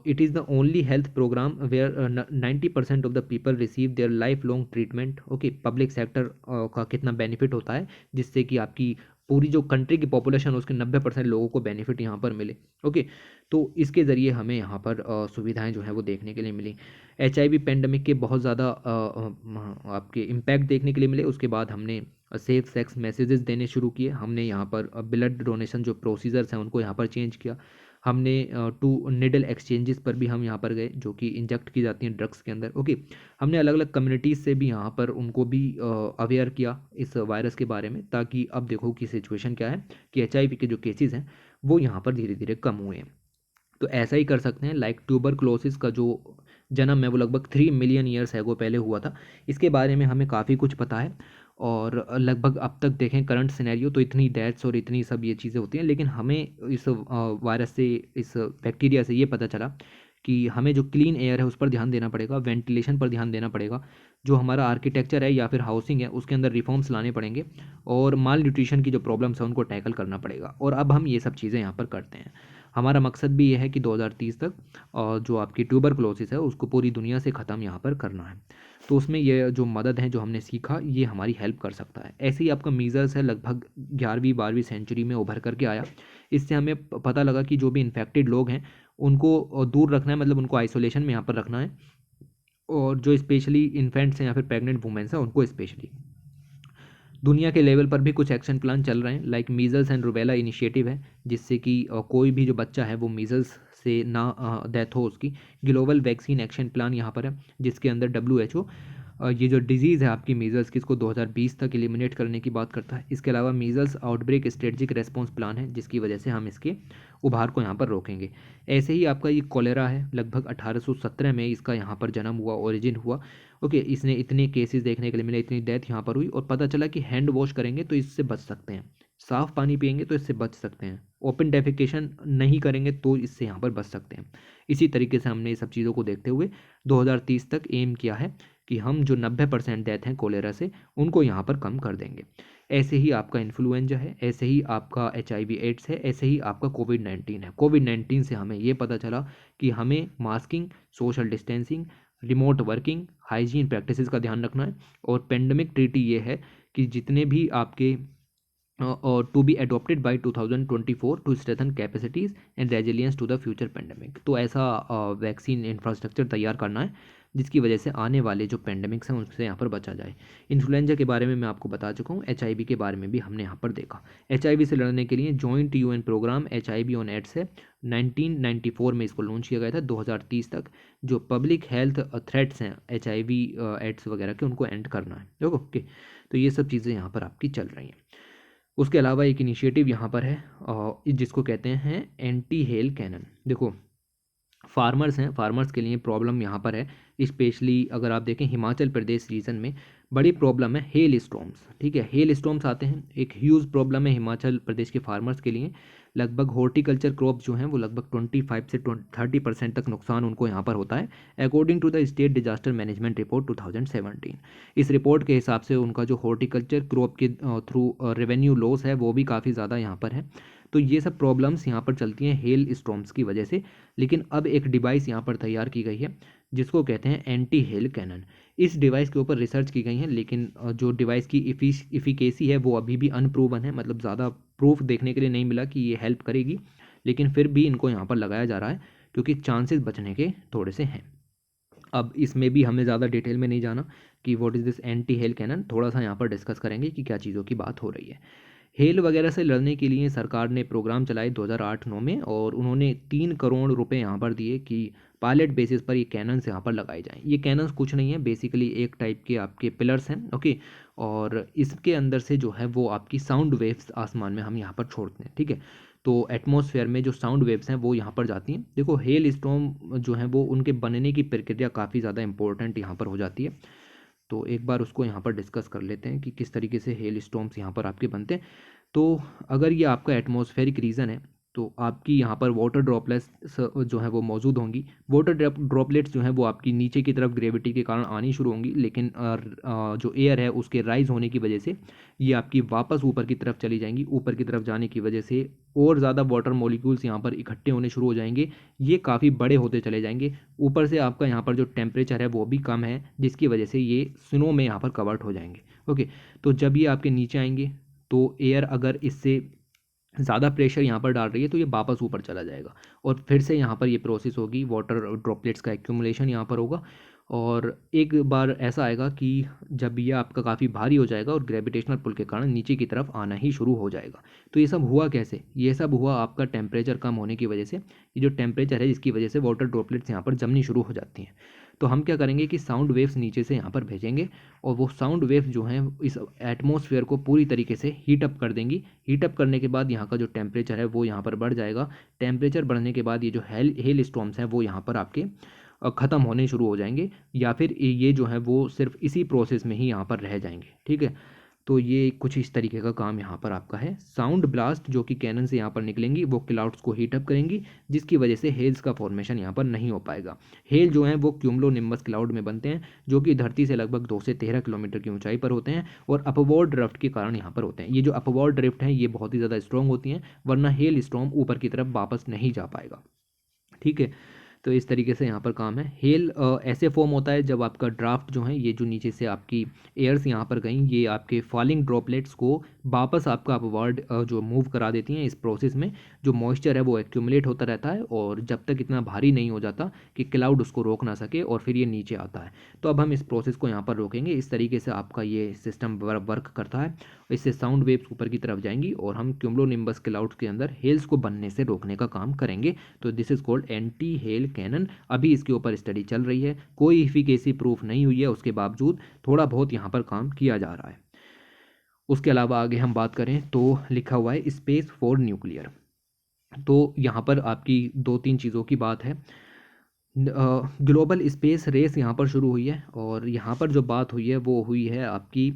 it is the only health programme where 90% of the people receive their lifelong treatment. Okay, public sector का कितना बेनिफिट होता है, जिससे कि आपकी पूरी जो कंट्री की पॉपुलेशन उसके 90% लोगों को बेनिफिट यहाँ पर मिले। ओके, तो इसके ज़रिए हमें यहाँ पर सुविधाएं जो हैं वो देखने के लिए मिली। एचआईवी पेंडेमिक के बहुत ज़्यादा आपके इम्पैक्ट देखने के लिए मिले। उसके बाद हमने सेफ सेक्स मैसेजेस देने शुरू किए। हमने यहाँ पर ब्लड डोनेशन जो प्रोसीजर्स हैं उनको यहाँ पर चेंज किया। हमने टू निडल एक्सचेंजेस पर भी हम यहाँ पर गए, जो कि इंजेक्ट की जाती हैं ड्रग्स के अंदर। ओके, हमने अलग अलग कम्युनिटीज़ से भी यहाँ पर उनको भी अवेयर किया इस वायरस के बारे में, ताकि अब देखो कि सिचुएशन क्या है कि एचआईवी के जो केसेस हैं वो यहाँ पर धीरे धीरे कम हुए हैं। तो ऐसा ही कर सकते हैं। लाइक ट्यूबरक्लोसिस का जो जन्म है वो लगभग 3 मिलियन ईयर्स एगो पहले हुआ था। इसके बारे में हमें काफ़ी कुछ पता है। और लगभग अब तक देखें करंट सिनेरियो तो इतनी डेथ्स और इतनी सब ये चीज़ें होती हैं, लेकिन हमें इस वायरस से, इस बैक्टीरिया से ये पता चला कि हमें जो क्लीन एयर है उस पर ध्यान देना पड़ेगा, वेंटिलेशन पर ध्यान देना पड़ेगा, जो हमारा आर्किटेक्चर है या फिर हाउसिंग है उसके अंदर रिफॉर्म्स लाने पड़ेंगे, और माल न्यूट्रिशन की जो प्रॉब्लम्स है उनको टैकल करना पड़ेगा। और अब हम ये सब चीज़ें यहाँ पर करते हैं। हमारा मकसद भी ये है कि 2030 तक जो आपकी ट्यूबरक्लोसिस है उसको पूरी दुनिया से ख़त्म यहाँ पर करना है। तो उसमें ये जो मदद है जो हमने सीखा ये हमारी हेल्प कर सकता है। ऐसे ही आपका मीज़ल्स है, लगभग 11वीं 12वीं सेंचुरी में उभर करके आया। इससे हमें पता लगा कि जो भी इन्फेक्टेड लोग हैं उनको दूर रखना है, मतलब उनको आइसोलेशन में यहाँ पर रखना है। और जो स्पेशली इन्फेंट्स हैं या फिर प्रेग्नेंट वुमेंस हैं उनको स्पेशली। दुनिया के लेवल पर भी कुछ एक्शन प्लान चल रहे हैं, like measles and rubella initiative है, जिससे कि कोई भी जो बच्चा है वो मीज़ल्स से ना डेथ हो उसकी। ग्लोबल वैक्सीन एक्शन प्लान यहाँ पर है, जिसके अंदर WHO ये जो डिजीज़ है आपकी मीज़ल्स की, इसको 2020 तक एलिमिनेट करने की बात करता है। इसके अलावा measles outbreak strategic response plan है, जिसकी वजह से हम इसके उभार को यहाँ पर रोकेंगे। ऐसे ही आपका ये कॉलेरा है, लगभग 1817 में इसका यहाँ पर जन्म हुआ, ओरिजिन हुआ। ओके, इसने इतने केसेस देखने के लिए मिले, इतनी डेथ यहाँ पर हुई, और पता चला कि हैंड वॉश करेंगे तो इससे बच सकते हैं, साफ़ पानी पिएंगे तो इससे बच सकते हैं, ओपन डेफिकेशन नहीं करेंगे तो इससे यहाँ पर बच सकते हैं। इसी तरीके से हमने ये सब चीज़ों को देखते हुए 2030 तक एम किया है कि हम जो 90% डेथ हैं कोलेरा से उनको यहाँ पर कम कर देंगे। ऐसे ही आपका इन्फ्लुएंजा है, ऐसे ही आपका HIV एड्स है, ऐसे ही आपका कोविड-19 है। कोविड-19 से हमें ये पता चला कि हमें masking, social distancing, remote working, hygiene practices का ध्यान रखना है। और पेंडेमिक ट्रीटी ये है कि जितने भी आपके to be adopted by 2024 to strengthen capacities and resilience to the future pandemic. तो ऐसा वैक्सीन इंफ्रास्ट्रक्चर तैयार करना है जिसकी वजह से आने वाले जो पेंडेमिक्स हैं उनसे यहाँ पर बचा जाए। इन्फ्लुएंजा के बारे में मैं आपको बता चुका हूँ। HIV के बारे में भी हमने यहाँ पर देखा। HIV से लड़ने के लिए joint UN programme HIV on AIDS है, 1994 में इसको लॉन्च किया गया था। 2030 तक जो पब्लिक हेल्थ थ्रेट्स हैं HIV एड्स वगैरह के उनको एंड करना है। ओके, तो ये सब चीज़ें यहाँ पर आपकी चल रही हैं। उसके अलावा एक इनिशिएटिव यहाँ पर है जिसको कहते हैं एंटी हेल कैनन। देखो, फार्मर्स हैं, फार्मर्स के लिए प्रॉब्लम यहाँ पर है। स्पेशली अगर आप देखें हिमाचल प्रदेश रीजन में बड़ी प्रॉब्लम है हेल स्टॉर्म्स। ठीक है, हेल स्टॉर्म्स आते हैं, एक ह्यूज प्रॉब्लम है हिमाचल प्रदेश के फार्मर्स के लिए। लगभग हॉर्टिकल्चर क्रॉप्स जो हैं वो लगभग 25 से 30% तक नुकसान उनको यहाँ पर होता है, according to the state disaster management report 2017। इस रिपोर्ट के हिसाब से उनका जो हॉर्टिकल्चर क्रॉप के थ्रू रेवेन्यू लॉस है वो भी काफ़ी ज़्यादा यहाँ पर है। तो ये सब प्रॉब्लम्स यहाँ पर चलती हैं हेल स्टॉर्म्स की वजह से। लेकिन अब एक डिवाइस यहाँ पर तैयार की गई है जिसको कहते हैं एंटी हेल कैनन। इस डिवाइस के ऊपर रिसर्च की गई है, लेकिन जो डिवाइस की इफिकेसी है वो अभी भी अनप्रूवन है, मतलब ज़्यादा प्रूफ देखने के लिए नहीं मिला कि ये हेल्प करेगी। लेकिन फिर भी इनको यहाँ पर लगाया जा रहा है क्योंकि चांसेस बचने के थोड़े से हैं। अब इसमें भी हमें ज़्यादा डिटेल में नहीं जाना कि what is this anti hail cannon, थोड़ा सा यहाँ पर डिस्कस करेंगे कि क्या चीज़ों की बात हो रही है। हेल वगैरह से लड़ने के लिए सरकार ने प्रोग्राम चलाए 2008-9 में, और उन्होंने 3 करोड़ रुपए यहाँ पर दिए कि पायलट बेसिस पर ये कैनन्स यहाँ पर लगाए जाएँ। ये कैनन्स कुछ नहीं है, बेसिकली एक टाइप के आपके पिलर्स हैं, ओके। और इसके अंदर से जो है वो आपकी साउंड वेव्स आसमान में हम यहाँ पर छोड़ते हैं, ठीक है। तो एटमॉस्फेयर में जो साउंड वेव्स हैं वो यहाँ पर जाती हैं। देखो हेल स्टॉर्म जो है वो उनके बनने की प्रक्रिया काफ़ी ज़्यादा इंपॉर्टेंट यहाँ पर हो जाती है। तो एक बार उसको यहाँ पर डिस्कस कर लेते हैं कि किस तरीके से हेल स्टॉर्म्स यहाँ पर आपके बनते हैं। तो अगर ये आपका एटमॉस्फेरिक रीजन है तो आपकी यहाँ पर वाटर ड्रॉपलेट्स जो है वो मौजूद होंगी। वाटर ड्रॉपलेट्स जो हैं वो आपकी नीचे की तरफ ग्रेविटी के कारण आनी शुरू होंगी, लेकिन जो एयर है उसके राइज होने की वजह से ये आपकी वापस ऊपर की तरफ चली जाएंगी। ऊपर की तरफ जाने की वजह से और ज़्यादा वाटर मॉलिक्यूल्स यहाँ पर इकट्ठे होने शुरू हो जाएंगे। ये काफ़ी बड़े होते चले जाएंगे। ऊपर से आपका यहाँ पर जो टेम्परेचर है वो भी कम है, जिसकी वजह से ये स्नो में यहाँ पर कवर्ट हो जाएंगे, ओके। तो जब ये आपके नीचे आएंगे तो एयर अगर इससे ज़्यादा प्रेशर यहाँ पर डाल रही है तो ये वापस ऊपर चला जाएगा और फिर से यहाँ पर ये प्रोसेस होगी, वाटर ड्रॉपलेट्स का एक्यूमुलेशन यहाँ पर होगा। और एक बार ऐसा आएगा कि जब ये आपका काफ़ी भारी हो जाएगा और ग्रेविटेशनल पुल के कारण नीचे की तरफ आना ही शुरू हो जाएगा। तो ये सब हुआ कैसे? ये सब हुआ आपका टेम्परेचर कम होने की वजह से। ये जो टेम्परेचर है इसकी वजह से वाटर ड्रॉपलेट्स यहाँ पर जमनी शुरू हो जाती हैं। तो हम क्या करेंगे कि साउंड वेव्स नीचे से यहाँ पर भेजेंगे और वो साउंड वेव्स जो हैं इस एटमॉस्फेयर को पूरी तरीके से हीट अप कर देंगी। हीट अप करने के बाद यहाँ का जो टेम्परेचर है वो यहाँ पर बढ़ जाएगा। टेम्परेचर बढ़ने के बाद ये जो हेल स्टॉर्म्स हैं वो यहाँ पर आपके ख़त्म होने शुरू हो जाएंगे, या फिर ये जो है वो सिर्फ इसी प्रोसेस में ही यहाँ पर रह जाएंगे, ठीक है। तो ये कुछ इस तरीके का काम यहाँ पर आपका है। साउंड ब्लास्ट जो कि कैनन से यहाँ पर निकलेंगी वो क्लाउड्स को हीट अप करेंगी, जिसकी वजह से हेल्स का फॉर्मेशन यहाँ पर नहीं हो पाएगा। हेल जो हैं वो क्यूमुलोनिम्बस क्लाउड में बनते हैं, जो कि धरती से लगभग 2 से 13 किलोमीटर की ऊंचाई पर होते हैं और अपवर्ड ड्रिफ्ट के कारण यहाँ पर होते हैं। ये जो अपवर्ड ड्रिफ्ट हैं ये बहुत ही ज़्यादा स्ट्रॉन्ग होती हैं, वरना हेल स्टॉर्म ऊपर की तरफ वापस नहीं जा पाएगा, ठीक है। तो इस तरीके से यहाँ पर काम है। हेल ऐसे फॉर्म होता है जब आपका ड्राफ्ट जो है ये जो नीचे से आपकी एयर्स यहाँ पर गई, ये आपके फॉलिंग ड्रॉपलेट्स को वापस आपका अपवर्ड जो मूव करा देती हैं। इस प्रोसेस में जो मॉइस्चर है वो एक्यूमुलेट होता रहता है और जब तक इतना भारी नहीं हो जाता कि क्लाउड उसको रोक ना सके और फिर ये नीचे आता है। तो अब हम इस प्रोसेस को यहाँ पर रोकेंगे। इस तरीके से आपका ये सिस्टम वर्क करता है। इससे साउंड वेव्स ऊपर की तरफ जाएंगी और हम क्यूमुलोनिम्बस क्लाउड्स के अंदर हेल्स को बनने से रोकने का काम करेंगे। तो this is called anti hail cannon. अभी इसके ऊपर स्टडी चल रही है, कोई इफिकेसी प्रूफ नहीं हुई है, उसके बावजूद थोड़ा बहुत यहाँ पर काम किया जा रहा है। उसके अलावा आगे हम बात करें तो लिखा हुआ है स्पेस फॉर न्यूक्लियर। तो यहाँ पर आपकी 2-3 चीज़ों की बात है। ग्लोबल स्पेस रेस यहाँ पर शुरू हुई है और यहाँ पर जो बात हुई है वो हुई है आपकी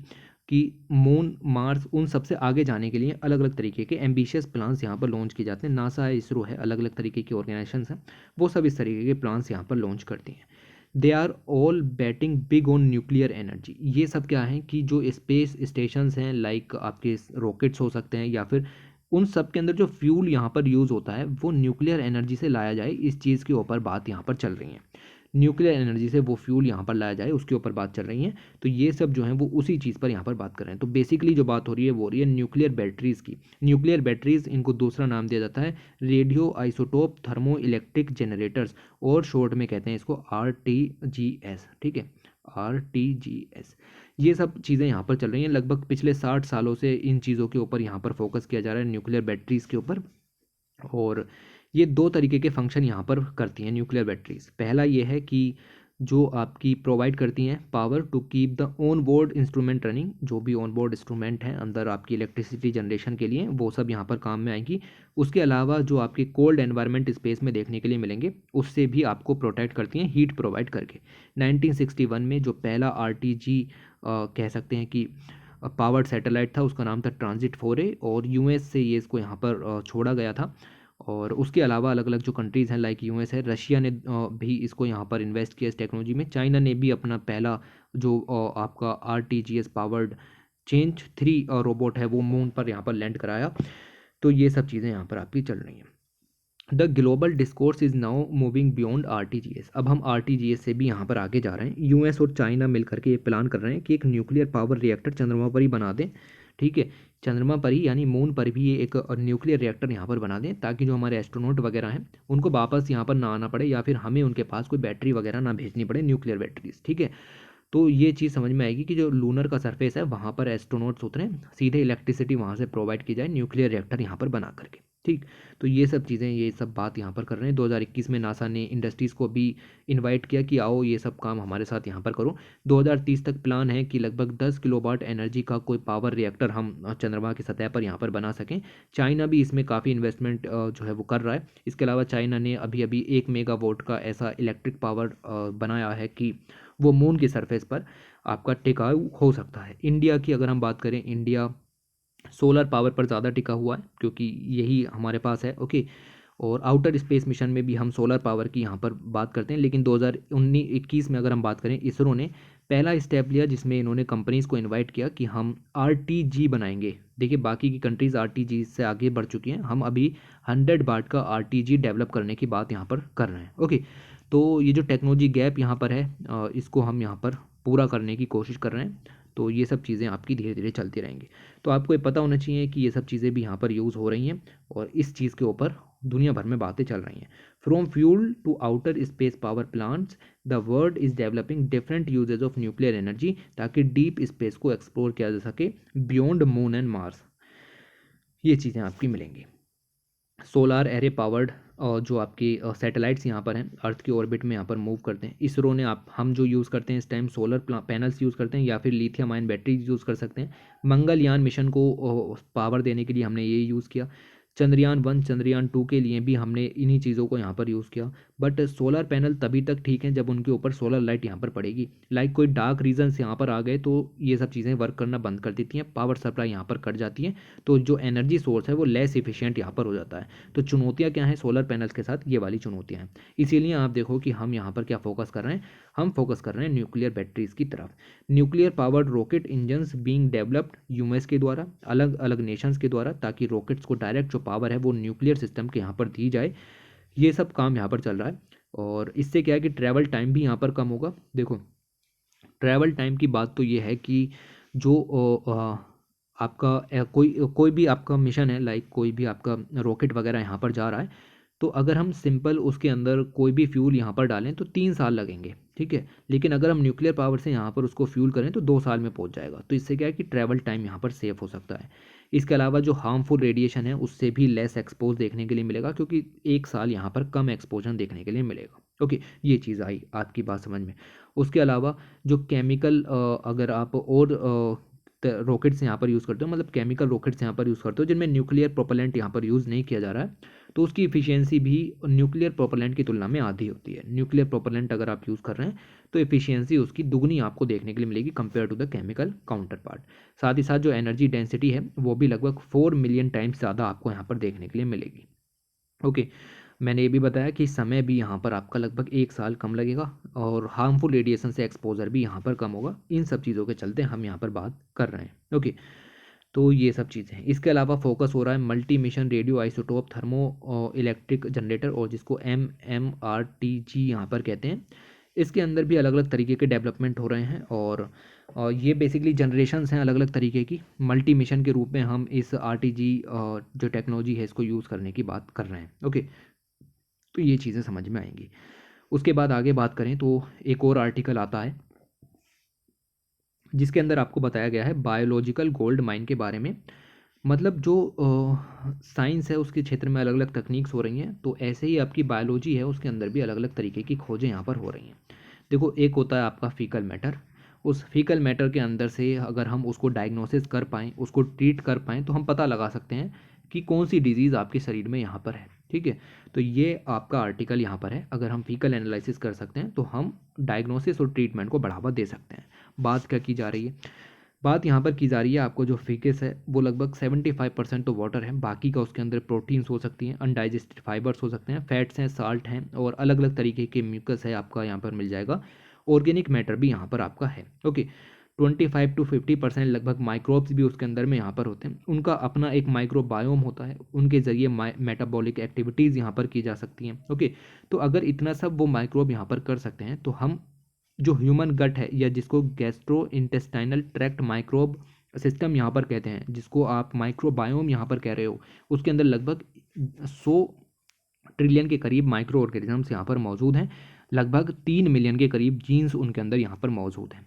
कि मून, मार्स, उन सबसे आगे जाने के लिए अलग अलग तरीके के एम्बिशियस प्लान्स यहाँ पर लॉन्च किए जाते हैं। नासा है, इसरो है, अलग अलग तरीके की ऑर्गेनाइजेशंस हैं, वो सब इस तरीके के प्लान्स यहाँ पर लॉन्च करती हैं। They are all betting big on nuclear energy. ये सब क्या है कि जो स्पेस स्टेशंस हैं, लाइक आपके रॉकेट्स हो सकते हैं या फिर उन सब के अंदर जो फ्यूल यहाँ पर यूज़ होता है वो न्यूक्लियर एनर्जी से लाया जाए, इस चीज़ के ऊपर बात यहाँ पर चल रही है। न्यूक्लियर एनर्जी से वो फ्यूल यहाँ पर लाया जाए उसके ऊपर बात चल रही है। तो ये सब जो है वो उसी चीज़ पर यहाँ पर बात कर रहे हैं। तो बेसिकली जो बात हो रही है वो हो रही है न्यूक्लियर बैटरीज़ की। न्यूक्लियर बैटरीज़, इनको दूसरा नाम दिया जाता है radio isotope thermo electric generators, और शॉर्ट में कहते हैं इसको RTGS, ठीक है, RTGS। ये सब चीज़ें यहाँ पर चल रही हैं। लगभग पिछले 60 सालों से इन चीज़ों के ऊपर यहाँ पर फोकस किया जा रहा है, न्यूक्लियर बैटरीज़ के ऊपर। और ये 2 तरीके के फंक्शन यहाँ पर करती हैं न्यूक्लियर बैटरीज। पहला ये है कि जो आपकी प्रोवाइड करती हैं power to keep the on board instrument running. जो भी ऑन बोर्ड इंस्ट्रूमेंट हैं अंदर आपकी इलेक्ट्रिसिटी जनरेशन के लिए, वो सब यहाँ पर काम में आएंगी। उसके अलावा जो आपके कोल्ड एनवायरनमेंट स्पेस में देखने के लिए मिलेंगे उससे भी आपको प्रोटेक्ट करती हैं हीट प्रोवाइड करके। 1961 में जो पहला RTG कह सकते हैं कि पावर्ड सैटेलाइट था, उसका नाम था ट्रांजिट 4A, और US से ये इसको यहाँ पर छोड़ा गया था। और उसके अलावा अलग अलग जो कंट्रीज़ हैं लाइक US है, रशिया ने भी इसको यहाँ पर इन्वेस्ट किया इस टेक्नोलॉजी में। चाइना ने भी अपना पहला जो आपका RTGS पावर्ड चेंज 3 रोबोट है वो मून पर यहाँ पर लैंड कराया। तो ये सब चीज़ें यहाँ पर आपकी चल रही हैं। The global discourse is now moving beyond RTGS। अब हम RTGS से भी यहाँ पर आगे जा रहे हैं। US और चाइना मिलकर के ये प्लान कर रहे हैं कि एक न्यूक्लियर पावर रिएक्टर चंद्रमा पर ही बना दें, ठीक है, चंद्रमा पर ही यानी मून पर भी ये एक न्यूक्लियर रिएक्टर यहाँ पर बना दें, ताकि जो हमारे एस्ट्रोनॉट वगैरह हैं उनको वापस यहाँ पर ना आना पड़े या फिर हमें उनके पास कोई बैटरी वगैरह ना भेजनी पड़े, न्यूक्लियर बैटरीज, ठीक है। तो ये चीज़ समझ में आएगी कि जो लूनर का सरफेस है वहाँ पर एस्ट्रोनॉट्स उतरें, सीधे इलेक्ट्रिसिटी वहाँ से प्रोवाइड की जाए न्यूक्लियर रिएक्टर यहाँ पर बना करके, ठीक। तो ये सब चीज़ें, ये सब बात यहाँ पर कर रहे हैं। 2021 में नासा ने इंडस्ट्रीज़ को भी इनवाइट किया कि आओ ये सब काम हमारे साथ यहाँ पर करो। 2030 तक प्लान है कि लगभग 10 किलोवाट एनर्जी का कोई पावर रिएक्टर हम चंद्रमा की सतह पर यहाँ पर बना सकें। चाइना भी इसमें काफ़ी इन्वेस्टमेंट जो है वो कर रहा है। इसके अलावा चाइना ने अभी अभी 1 मेगावाट का ऐसा इलेक्ट्रिक पावर बनाया है कि वो मून की सरफेस पर आपका टिकाऊ हो सकता है। इंडिया की अगर हम बात करें, इंडिया सोलर पावर पर ज़्यादा टिका हुआ है क्योंकि यही हमारे पास है। ओके। और आउटर स्पेस मिशन में भी हम सोलर पावर की यहाँ पर बात करते हैं, लेकिन 2019-21 में अगर हम बात करें, इसरो ने पहला स्टेप लिया जिसमें इन्होंने कंपनीज़ को इनवाइट किया कि हम आरटीजी बनाएंगे। देखिए बाकी की कंट्रीज़ आरटीजी से आगे बढ़ चुकी हैं, हम अभी 100 वाट का आरटीजी डेवलप करने की बात यहाँ पर कर रहे हैं। ओके। तो ये जो टेक्नोलॉजी गैप यहाँ पर है, इसको हम यहाँ पर पूरा करने की कोशिश कर रहे हैं। तो ये सब चीज़ें आपकी धीरे धीरे चलती रहेंगी। तो आपको ये पता होना चाहिए कि ये सब चीज़ें भी यहाँ पर यूज़ हो रही हैं और इस चीज़ के ऊपर दुनिया भर में बातें चल रही हैं। From fuel to outer space power plants, the world is developing different usages of nuclear energy ताकि डीप स्पेस को एक्सप्लोर किया जा सके बियॉन्ड मून एंड मार्स। ये चीज़ें आपकी मिलेंगी। सोलार एरे पावर्ड जो आपके सैटेलाइट्स यहाँ पर हैं अर्थ के ऑर्बिट में यहाँ पर मूव करते हैं। इसरो ने हम जो यूज़ करते हैं इस टाइम सोलर पैनल्स यूज़ करते हैं या फिर लिथियम आयन बैटरीज यूज़ कर सकते हैं। मंगलयान मिशन को पावर देने के लिए हमने ये यूज़ किया। चंद्रयान 1 चंद्रयान 2 के लिए भी हमने इन्हीं चीज़ों को यहाँ पर यूज़ किया। बट सोलर पैनल तभी तक ठीक है जब उनके ऊपर सोलर लाइट यहाँ पर पड़ेगी। लाइक कोई डार्क रीजन्स यहाँ पर आ गए तो ये सब चीज़ें वर्क करना बंद कर देती हैं, पावर सप्लाई यहाँ पर कट जाती है, तो जो एनर्जी सोर्स है वो लेस इफिशियंट यहाँ पर हो जाता है। तो चुनौतियाँ क्या हैं सोलर पैनल्स के साथ, ये वाली चुनौतियाँ हैं। इसीलिए आप देखो कि हम यहाँ पर क्या फोकस कर रहे हैं, हम फोकस कर रहे हैं न्यूक्लियर बैटरीज की तरफ। Nuclear powered rocket engines being developed US के द्वारा, अलग अलग नेशंस के द्वारा, ताकि रॉकेट्स को डायरेक्ट जो पावर है वो न्यूक्लियर सिस्टम के यहाँ पर दी जाए। ये सब काम यहाँ पर चल रहा है और इससे क्या है कि ट्रैवल टाइम भी यहाँ पर कम होगा। देखो ट्रैवल टाइम की बात तो ये है कि जो आपका कोई कोई भी आपका मिशन है, लाइक कोई भी आपका रॉकेट वगैरह यहाँ पर जा रहा है, तो अगर हम सिंपल उसके अंदर कोई भी फ्यूल यहाँ पर डालें तो 3 साल लगेंगे, ठीक है। लेकिन अगर हम न्यूक्लियर पावर से यहाँ पर उसको फ्यूल करें तो 2 साल में पहुँच जाएगा। तो इससे क्या है कि ट्रैवल टाइम यहाँ पर सेव हो सकता है। इसके अलावा जो हार्मफुल रेडिएशन है उससे भी लेस एक्सपोज देखने के लिए मिलेगा क्योंकि 1 साल यहाँ पर कम एक्सपोजर देखने के लिए मिलेगा। ओके, ये चीज़ आई आपकी बात समझ में। उसके अलावा जो केमिकल अगर आप और रॉकेट्स यहाँ पर यूज़ करते हो, मतलब केमिकल रॉकेट्स यहाँ पर यूज़ करते हो जिनमें न्यूक्लियर प्रोपेलेंट यहाँ पर यूज़ नहीं किया जा रहा है, तो उसकी इफिशियंसी भी न्यूक्लियर प्रोपेलेंट की तुलना में आधी होती है। न्यूक्लियर प्रोपेलेंट अगर आप यूज़ कर रहे हैं तो इफिशियंसी उसकी दुगनी आपको देखने के लिए मिलेगी compare to the chemical counterpart. साथ ही साथ जो एनर्जी डेंसिटी है वो भी लगभग 4 मिलियन टाइम्स ज़्यादा आपको यहाँ पर देखने के लिए मिलेगी। ओके, मैंने ये भी बताया कि समय भी यहाँ पर आपका लगभग 1 साल कम लगेगा और हार्मफुल रेडिएशन से एक्सपोजर भी यहाँ पर कम होगा। इन सब चीज़ों के चलते हम यहाँ पर बात कर रहे हैं। ओके, तो ये सब चीज़ें हैं। इसके अलावा फोकस हो रहा है multi mission radio isotope thermo electric generator, और जिसको MMRTG यहाँ पर कहते हैं। इसके अंदर भी अलग अलग तरीके के डेवलपमेंट हो रहे हैं और ये बेसिकली जनरेशन्स हैं अलग अलग तरीके की। मल्टी मिशन के रूप में हम इस RTG जो टेक्नोलॉजी है इसको यूज़ करने की बात कर रहे हैं। ओके, तो ये चीज़ें समझ में आएंगी। उसके बाद आगे बात करें तो एक और आर्टिकल आता है जिसके अंदर आपको बताया गया है बायोलॉजिकल गोल्ड माइन के बारे में। मतलब जो साइंस है उसके क्षेत्र में अलग अलग तकनीक्स हो रही हैं, तो ऐसे ही आपकी बायोलॉजी है उसके अंदर भी अलग अलग तरीके की खोजें यहाँ पर हो रही हैं। देखो एक होता है आपका फीकल मैटर, उस फीकल मैटर के अंदर से अगर हम उसको डायग्नोसिस कर पाएँ, उसको ट्रीट कर पाएँ, तो हम पता लगा सकते हैं कि कौन सी डिजीज़ आपके शरीर में यहाँ पर है, ठीक है। तो ये आपका आर्टिकल यहाँ पर है, अगर हम फीकल एनालिसिस कर सकते हैं तो हम डायग्नोसिस और ट्रीटमेंट को बढ़ावा दे सकते हैं। बात क्या की जा रही है, बात यहाँ पर की जा रही है आपको जो फिकस है वो लगभग 75% तो वाटर है, बाकी का उसके अंदर प्रोटीन्स हो सकती हैं, अनडाइजेस्टेड फाइबर्स हो सकते हैं, फैट्स हैं, साल्ट हैं और अलग अलग तरीके के म्यूकस है आपका यहाँ पर मिल जाएगा। ऑर्गेनिक मैटर भी यहाँ पर आपका है। ओके, 25 to 50% लगभग माइक्रोब्स भी उसके अंदर में यहाँ पर होते हैं, उनका अपना एक माइक्रोबायोम होता है, उनके ज़रिए मेटाबॉलिक एक्टिविटीज़ यहाँ पर की जा सकती हैं। ओके, तो अगर इतना सब वो माइक्रोब यहाँ पर कर सकते हैं तो हम जो ह्यूमन गट है या जिसको gastro intestinal tract microbe system यहाँ पर कहते हैं, जिसको आप माइक्रोबायोम यहाँ पर कह रहे हो, उसके अंदर लगभग 100 ट्रिलियन के करीब माइक्रो ऑर्गेनिजम्स यहाँ पर मौजूद हैं। लगभग 3 मिलियन के करीब जीन्स उनके अंदर यहाँ पर मौजूद हैं।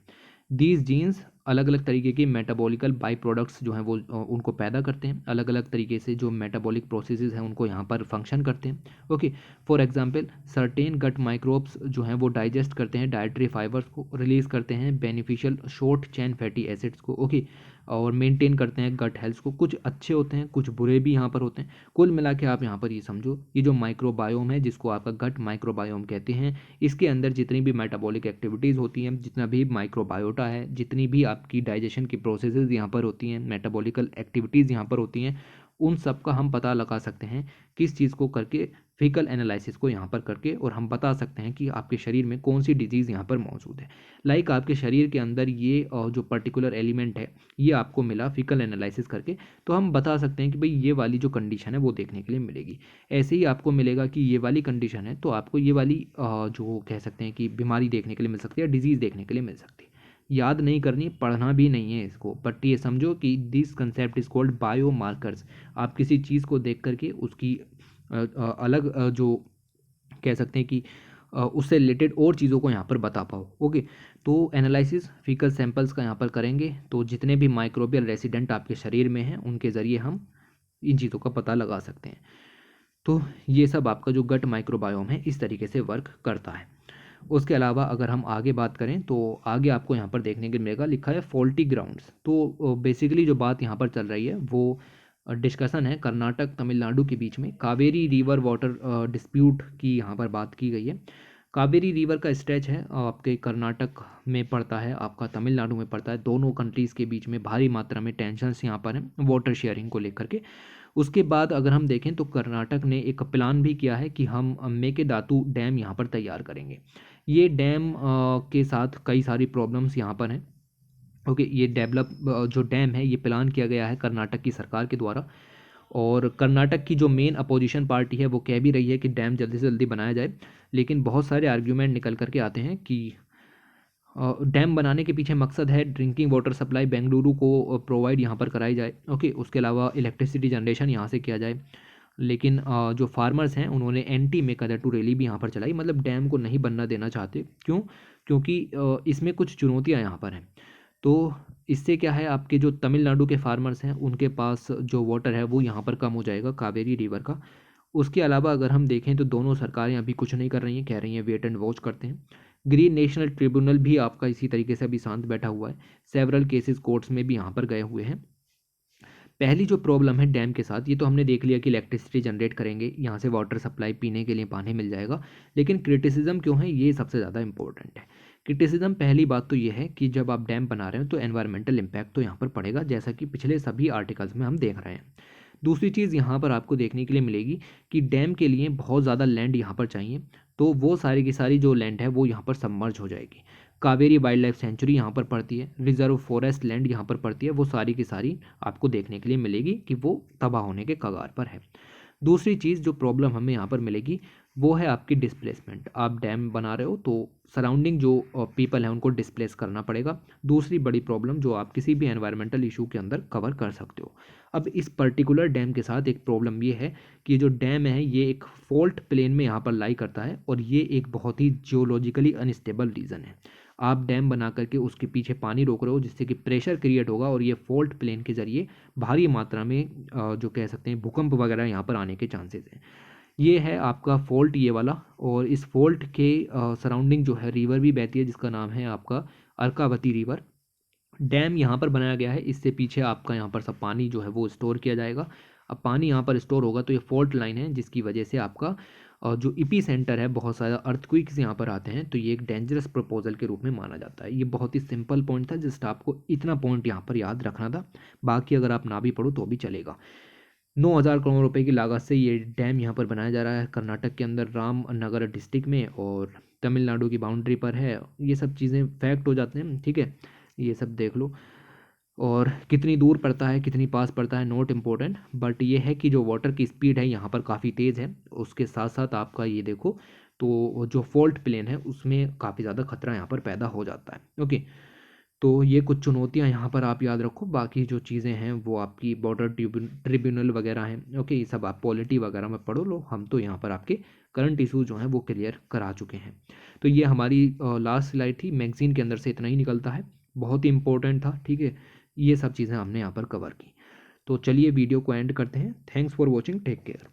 दीज जीन्स अलग अलग तरीके के मेटाबॉलिकल बाई प्रोडक्ट्स जो हैं वो उनको पैदा करते हैं, अलग अलग तरीके से जो मेटाबॉलिक प्रोसेसेस हैं उनको यहाँ पर फंक्शन करते हैं। Okay, for example certain gut microbes जो हैं वो डाइजेस्ट करते हैं डाइटरी फाइबर्स को, रिलीज करते हैं beneficial short chain fatty acids को। ओके, और मेंटेन करते हैं गट हेल्थ को। कुछ अच्छे होते हैं, कुछ बुरे भी यहाँ पर होते हैं। कुल मिला के आप यहाँ पर ये समझो, ये जो माइक्रोबायोम है जिसको आपका गट माइक्रोबायोम कहते हैं, इसके अंदर जितनी भी मेटाबॉलिक एक्टिविटीज़ होती हैं, जितना भी माइक्रोबायोटा है, जितनी भी आपकी डाइजेशन की प्रोसेसेस यहाँ पर होती हैं, मेटाबॉलिकल एक्टिविटीज़ यहाँ पर होती हैं, उन सब का हम पता लगा सकते हैं किस चीज़ को करके, फीकल एनालिसिस को यहाँ पर करके, और हम बता सकते हैं कि आपके शरीर में कौन सी डिजीज़ यहाँ पर मौजूद है। लाइक आपके शरीर के अंदर ये जो पर्टिकुलर एलिमेंट है ये आपको मिला फीकल एनालिसिस करके, तो हम बता सकते हैं कि भाई ये वाली जो कंडीशन है वो देखने के लिए मिलेगी। ऐसे ही आपको मिलेगा कि ये वाली कंडीशन है तो आपको ये वाली जो कह सकते हैं कि बीमारी देखने के लिए मिल सकती है, डिजीज़ देखने के लिए मिल सकती है। याद नहीं करनी, पढ़ना भी नहीं है इसको, बट ये समझो कि this concept is called bio markers. आप किसी चीज़ को देख करके उसकी अलग जो कह सकते हैं कि उससे रिलेटेड और चीज़ों को यहाँ पर बता पाओ। ओके, तो एनालिसिस फीकल सैंपल्स का यहाँ पर करेंगे, तो जितने भी माइक्रोबियल रेसिडेंट आपके शरीर में हैं उनके ज़रिए हम इन चीज़ों का पता लगा सकते हैं। तो ये सब आपका जो गट माइक्रोबायोम है इस तरीके से वर्क करता है। उसके अलावा अगर हम आगे बात करें तो आगे आपको यहाँ पर देखने को मिलेगा, लिखा है फॉल्टी ग्राउंड्स। तो बेसिकली जो बात यहाँ पर चल रही है वो डिस्कशन है कर्नाटक तमिलनाडु के बीच में कावेरी रिवर वाटर डिस्प्यूट की यहाँ पर बात की गई है। कावेरी रिवर का स्ट्रेच है आपके कर्नाटक में पड़ता है, आपका तमिलनाडु में पड़ता है। दोनों कंट्रीज़ के बीच में भारी मात्रा में टेंशन्स यहाँ पर हैं वाटर शेयरिंग को लेकर के। उसके बाद अगर हम देखें तो कर्नाटक ने एक प्लान भी किया है कि हम मेकेदातु डैम यहाँ पर तैयार करेंगे। ये डैम के साथ कई सारी प्रॉब्लम्स यहाँ पर हैं। ओके, ये डेवलप जो डैम है ये प्लान किया गया है कर्नाटक की सरकार के द्वारा, और कर्नाटक की जो मेन अपोजिशन पार्टी है वो कह भी रही है कि डैम जल्दी से जल्दी बनाया जाए, लेकिन बहुत सारे आर्ग्यूमेंट निकल करके आते हैं कि डैम बनाने के पीछे मकसद है ड्रिंकिंग वाटर सप्लाई बेंगलुरु को प्रोवाइड यहाँ पर कराई जाए। ओके, उसके अलावा इलेक्ट्रिसिटी जनरेशन यहाँ से किया जाए। लेकिन जो फार्मर्स हैं उन्होंने एंटी मेकाडाटू रैली भी यहाँ पर चलाई, मतलब डैम को नहीं बनना देना चाहते। क्यों? क्योंकि इसमें कुछ चुनौतियाँ यहाँ पर हैं। तो इससे क्या है, आपके जो तमिलनाडु के फार्मर्स हैं उनके पास जो वाटर है वो यहाँ पर कम हो जाएगा कावेरी रिवर का। उसके अलावा अगर हम देखें तो दोनों सरकारें अभी कुछ नहीं कर रही हैं, कह रही हैं वेट एंड वॉच करते हैं। ग्रीन नेशनल ट्रिब्यूनल भी आपका इसी तरीके से अभी शांत बैठा हुआ है। सेवरल केसेस कोर्ट्स में भी यहाँ पर गए हुए हैं। पहली जो प्रॉब्लम है डैम के साथ, ये तो हमने देख लिया कि इलेक्ट्रिसिटी जनरेट करेंगे, यहाँ से वाटर सप्लाई पीने के लिए पानी मिल जाएगा। लेकिन क्रिटिसिज्म क्यों है, ये सबसे ज़्यादा इंपॉर्टेंट है। क्रिटिसिज्म पहली बात तो ये है कि जब आप डैम बना रहे हो तो एनवायरमेंटल इम्पैक्ट तो यहाँ पर पड़ेगा, जैसा कि पिछले सभी आर्टिकल्स में हम देख रहे हैं। दूसरी चीज़ यहाँ पर आपको देखने के लिए मिलेगी कि डैम के लिए बहुत ज़्यादा लैंड यहाँ पर चाहिए, तो वो सारी की सारी जो लैंड है वो यहाँ पर सबमर्ज हो जाएगी। कावेरी वाइल्ड लाइफ सेंचुरी यहाँ पर पड़ती है, रिजर्व फॉरेस्ट लैंड यहाँ पर पड़ती है, वो सारी की सारी आपको देखने के लिए मिलेगी कि वो तबाह होने के कगार पर है। दूसरी चीज़ जो प्रॉब्लम हमें यहाँ पर मिलेगी वो है आपकी डिस्प्लेसमेंट। आप डैम बना रहे हो तो सराउंडिंग जो पीपल हैं उनको डिस्प्लेस करना पड़ेगा। दूसरी बड़ी प्रॉब्लम जो आप किसी भी एनवायरमेंटल इशू के अंदर कवर कर सकते हो। अब इस पर्टिकुलर डैम के साथ एक प्रॉब्लम ये है कि जो डैम है ये एक फॉल्ट प्लेन में यहाँ पर लाई करता है, और ये एक बहुत ही जियोलॉजिकली अनस्टेबल रीजन है। आप डैम बना करके उसके पीछे पानी रोक रहे हो जिससे कि प्रेशर क्रिएट होगा, और ये फॉल्ट प्लेन के जरिए भारी मात्रा में जो कह सकते हैं भूकंप वगैरह यहाँ पर आने के चांसेस हैं। ये है आपका फॉल्ट ये वाला, और इस फॉल्ट के सराउंडिंग जो है रिवर भी बहती है जिसका नाम है आपका अर्कावती रिवर। डैम यहाँ पर बनाया गया है, इससे पीछे आपका यहाँ पर सब पानी जो है वो स्टोर किया जाएगा। अब पानी यहाँ पर स्टोर होगा तो ये फॉल्ट लाइन है जिसकी वजह से आपका जो इपी सेंटर है बहुत सारा अर्थक्वेक्स यहाँ पर आते हैं, तो ये एक डेंजरस प्रपोजल के रूप में माना जाता है। ये बहुत ही सिंपल पॉइंट था, जस्ट आपको इतना पॉइंट यहाँ पर याद रखना था, बाकी अगर आप ना भी पढ़ो तो भी चलेगा। 9,000 करोड़ रुपए की लागत से ये डैम यहाँ पर बनाया जा रहा है कर्नाटक के अंदर रामनगर डिस्ट्रिक्ट में, और तमिलनाडु की बाउंड्री पर है। ये सब चीज़ें फैक्ट हो जाते हैं, ठीक है, ये सब देख लो। और कितनी दूर पड़ता है कितनी पास पड़ता है नॉट इम्पोर्टेंट, बट ये है कि जो वाटर की स्पीड है यहाँ पर काफ़ी तेज़ है। उसके साथ साथ आपका ये देखो तो जो फॉल्ट प्लेन है उसमें काफ़ी ज़्यादा खतरा यहाँ पर पैदा हो जाता है। ओके, तो ये कुछ चुनौतियाँ यहाँ पर आप याद रखो, बाकी जो चीज़ें हैं वो आपकी बॉर्डर ट्रिब्यूनल वगैरह हैं। ओके, ये सब आप पॉलिटी वगैरह में पढ़ो लो, हम तो यहाँ पर आपके करंट इशू जो हैं वो क्लियर करा चुके हैं। तो ये हमारी लास्ट स्लाइड थी, मैगजीन के अंदर से इतना ही निकलता है। बहुत ही इंपॉर्टेंट था, ठीक है। ये सब चीज़ें हमने यहाँ पर कवर की। तो चलिए वीडियो को एंड करते हैं। Thanks for watching, take care.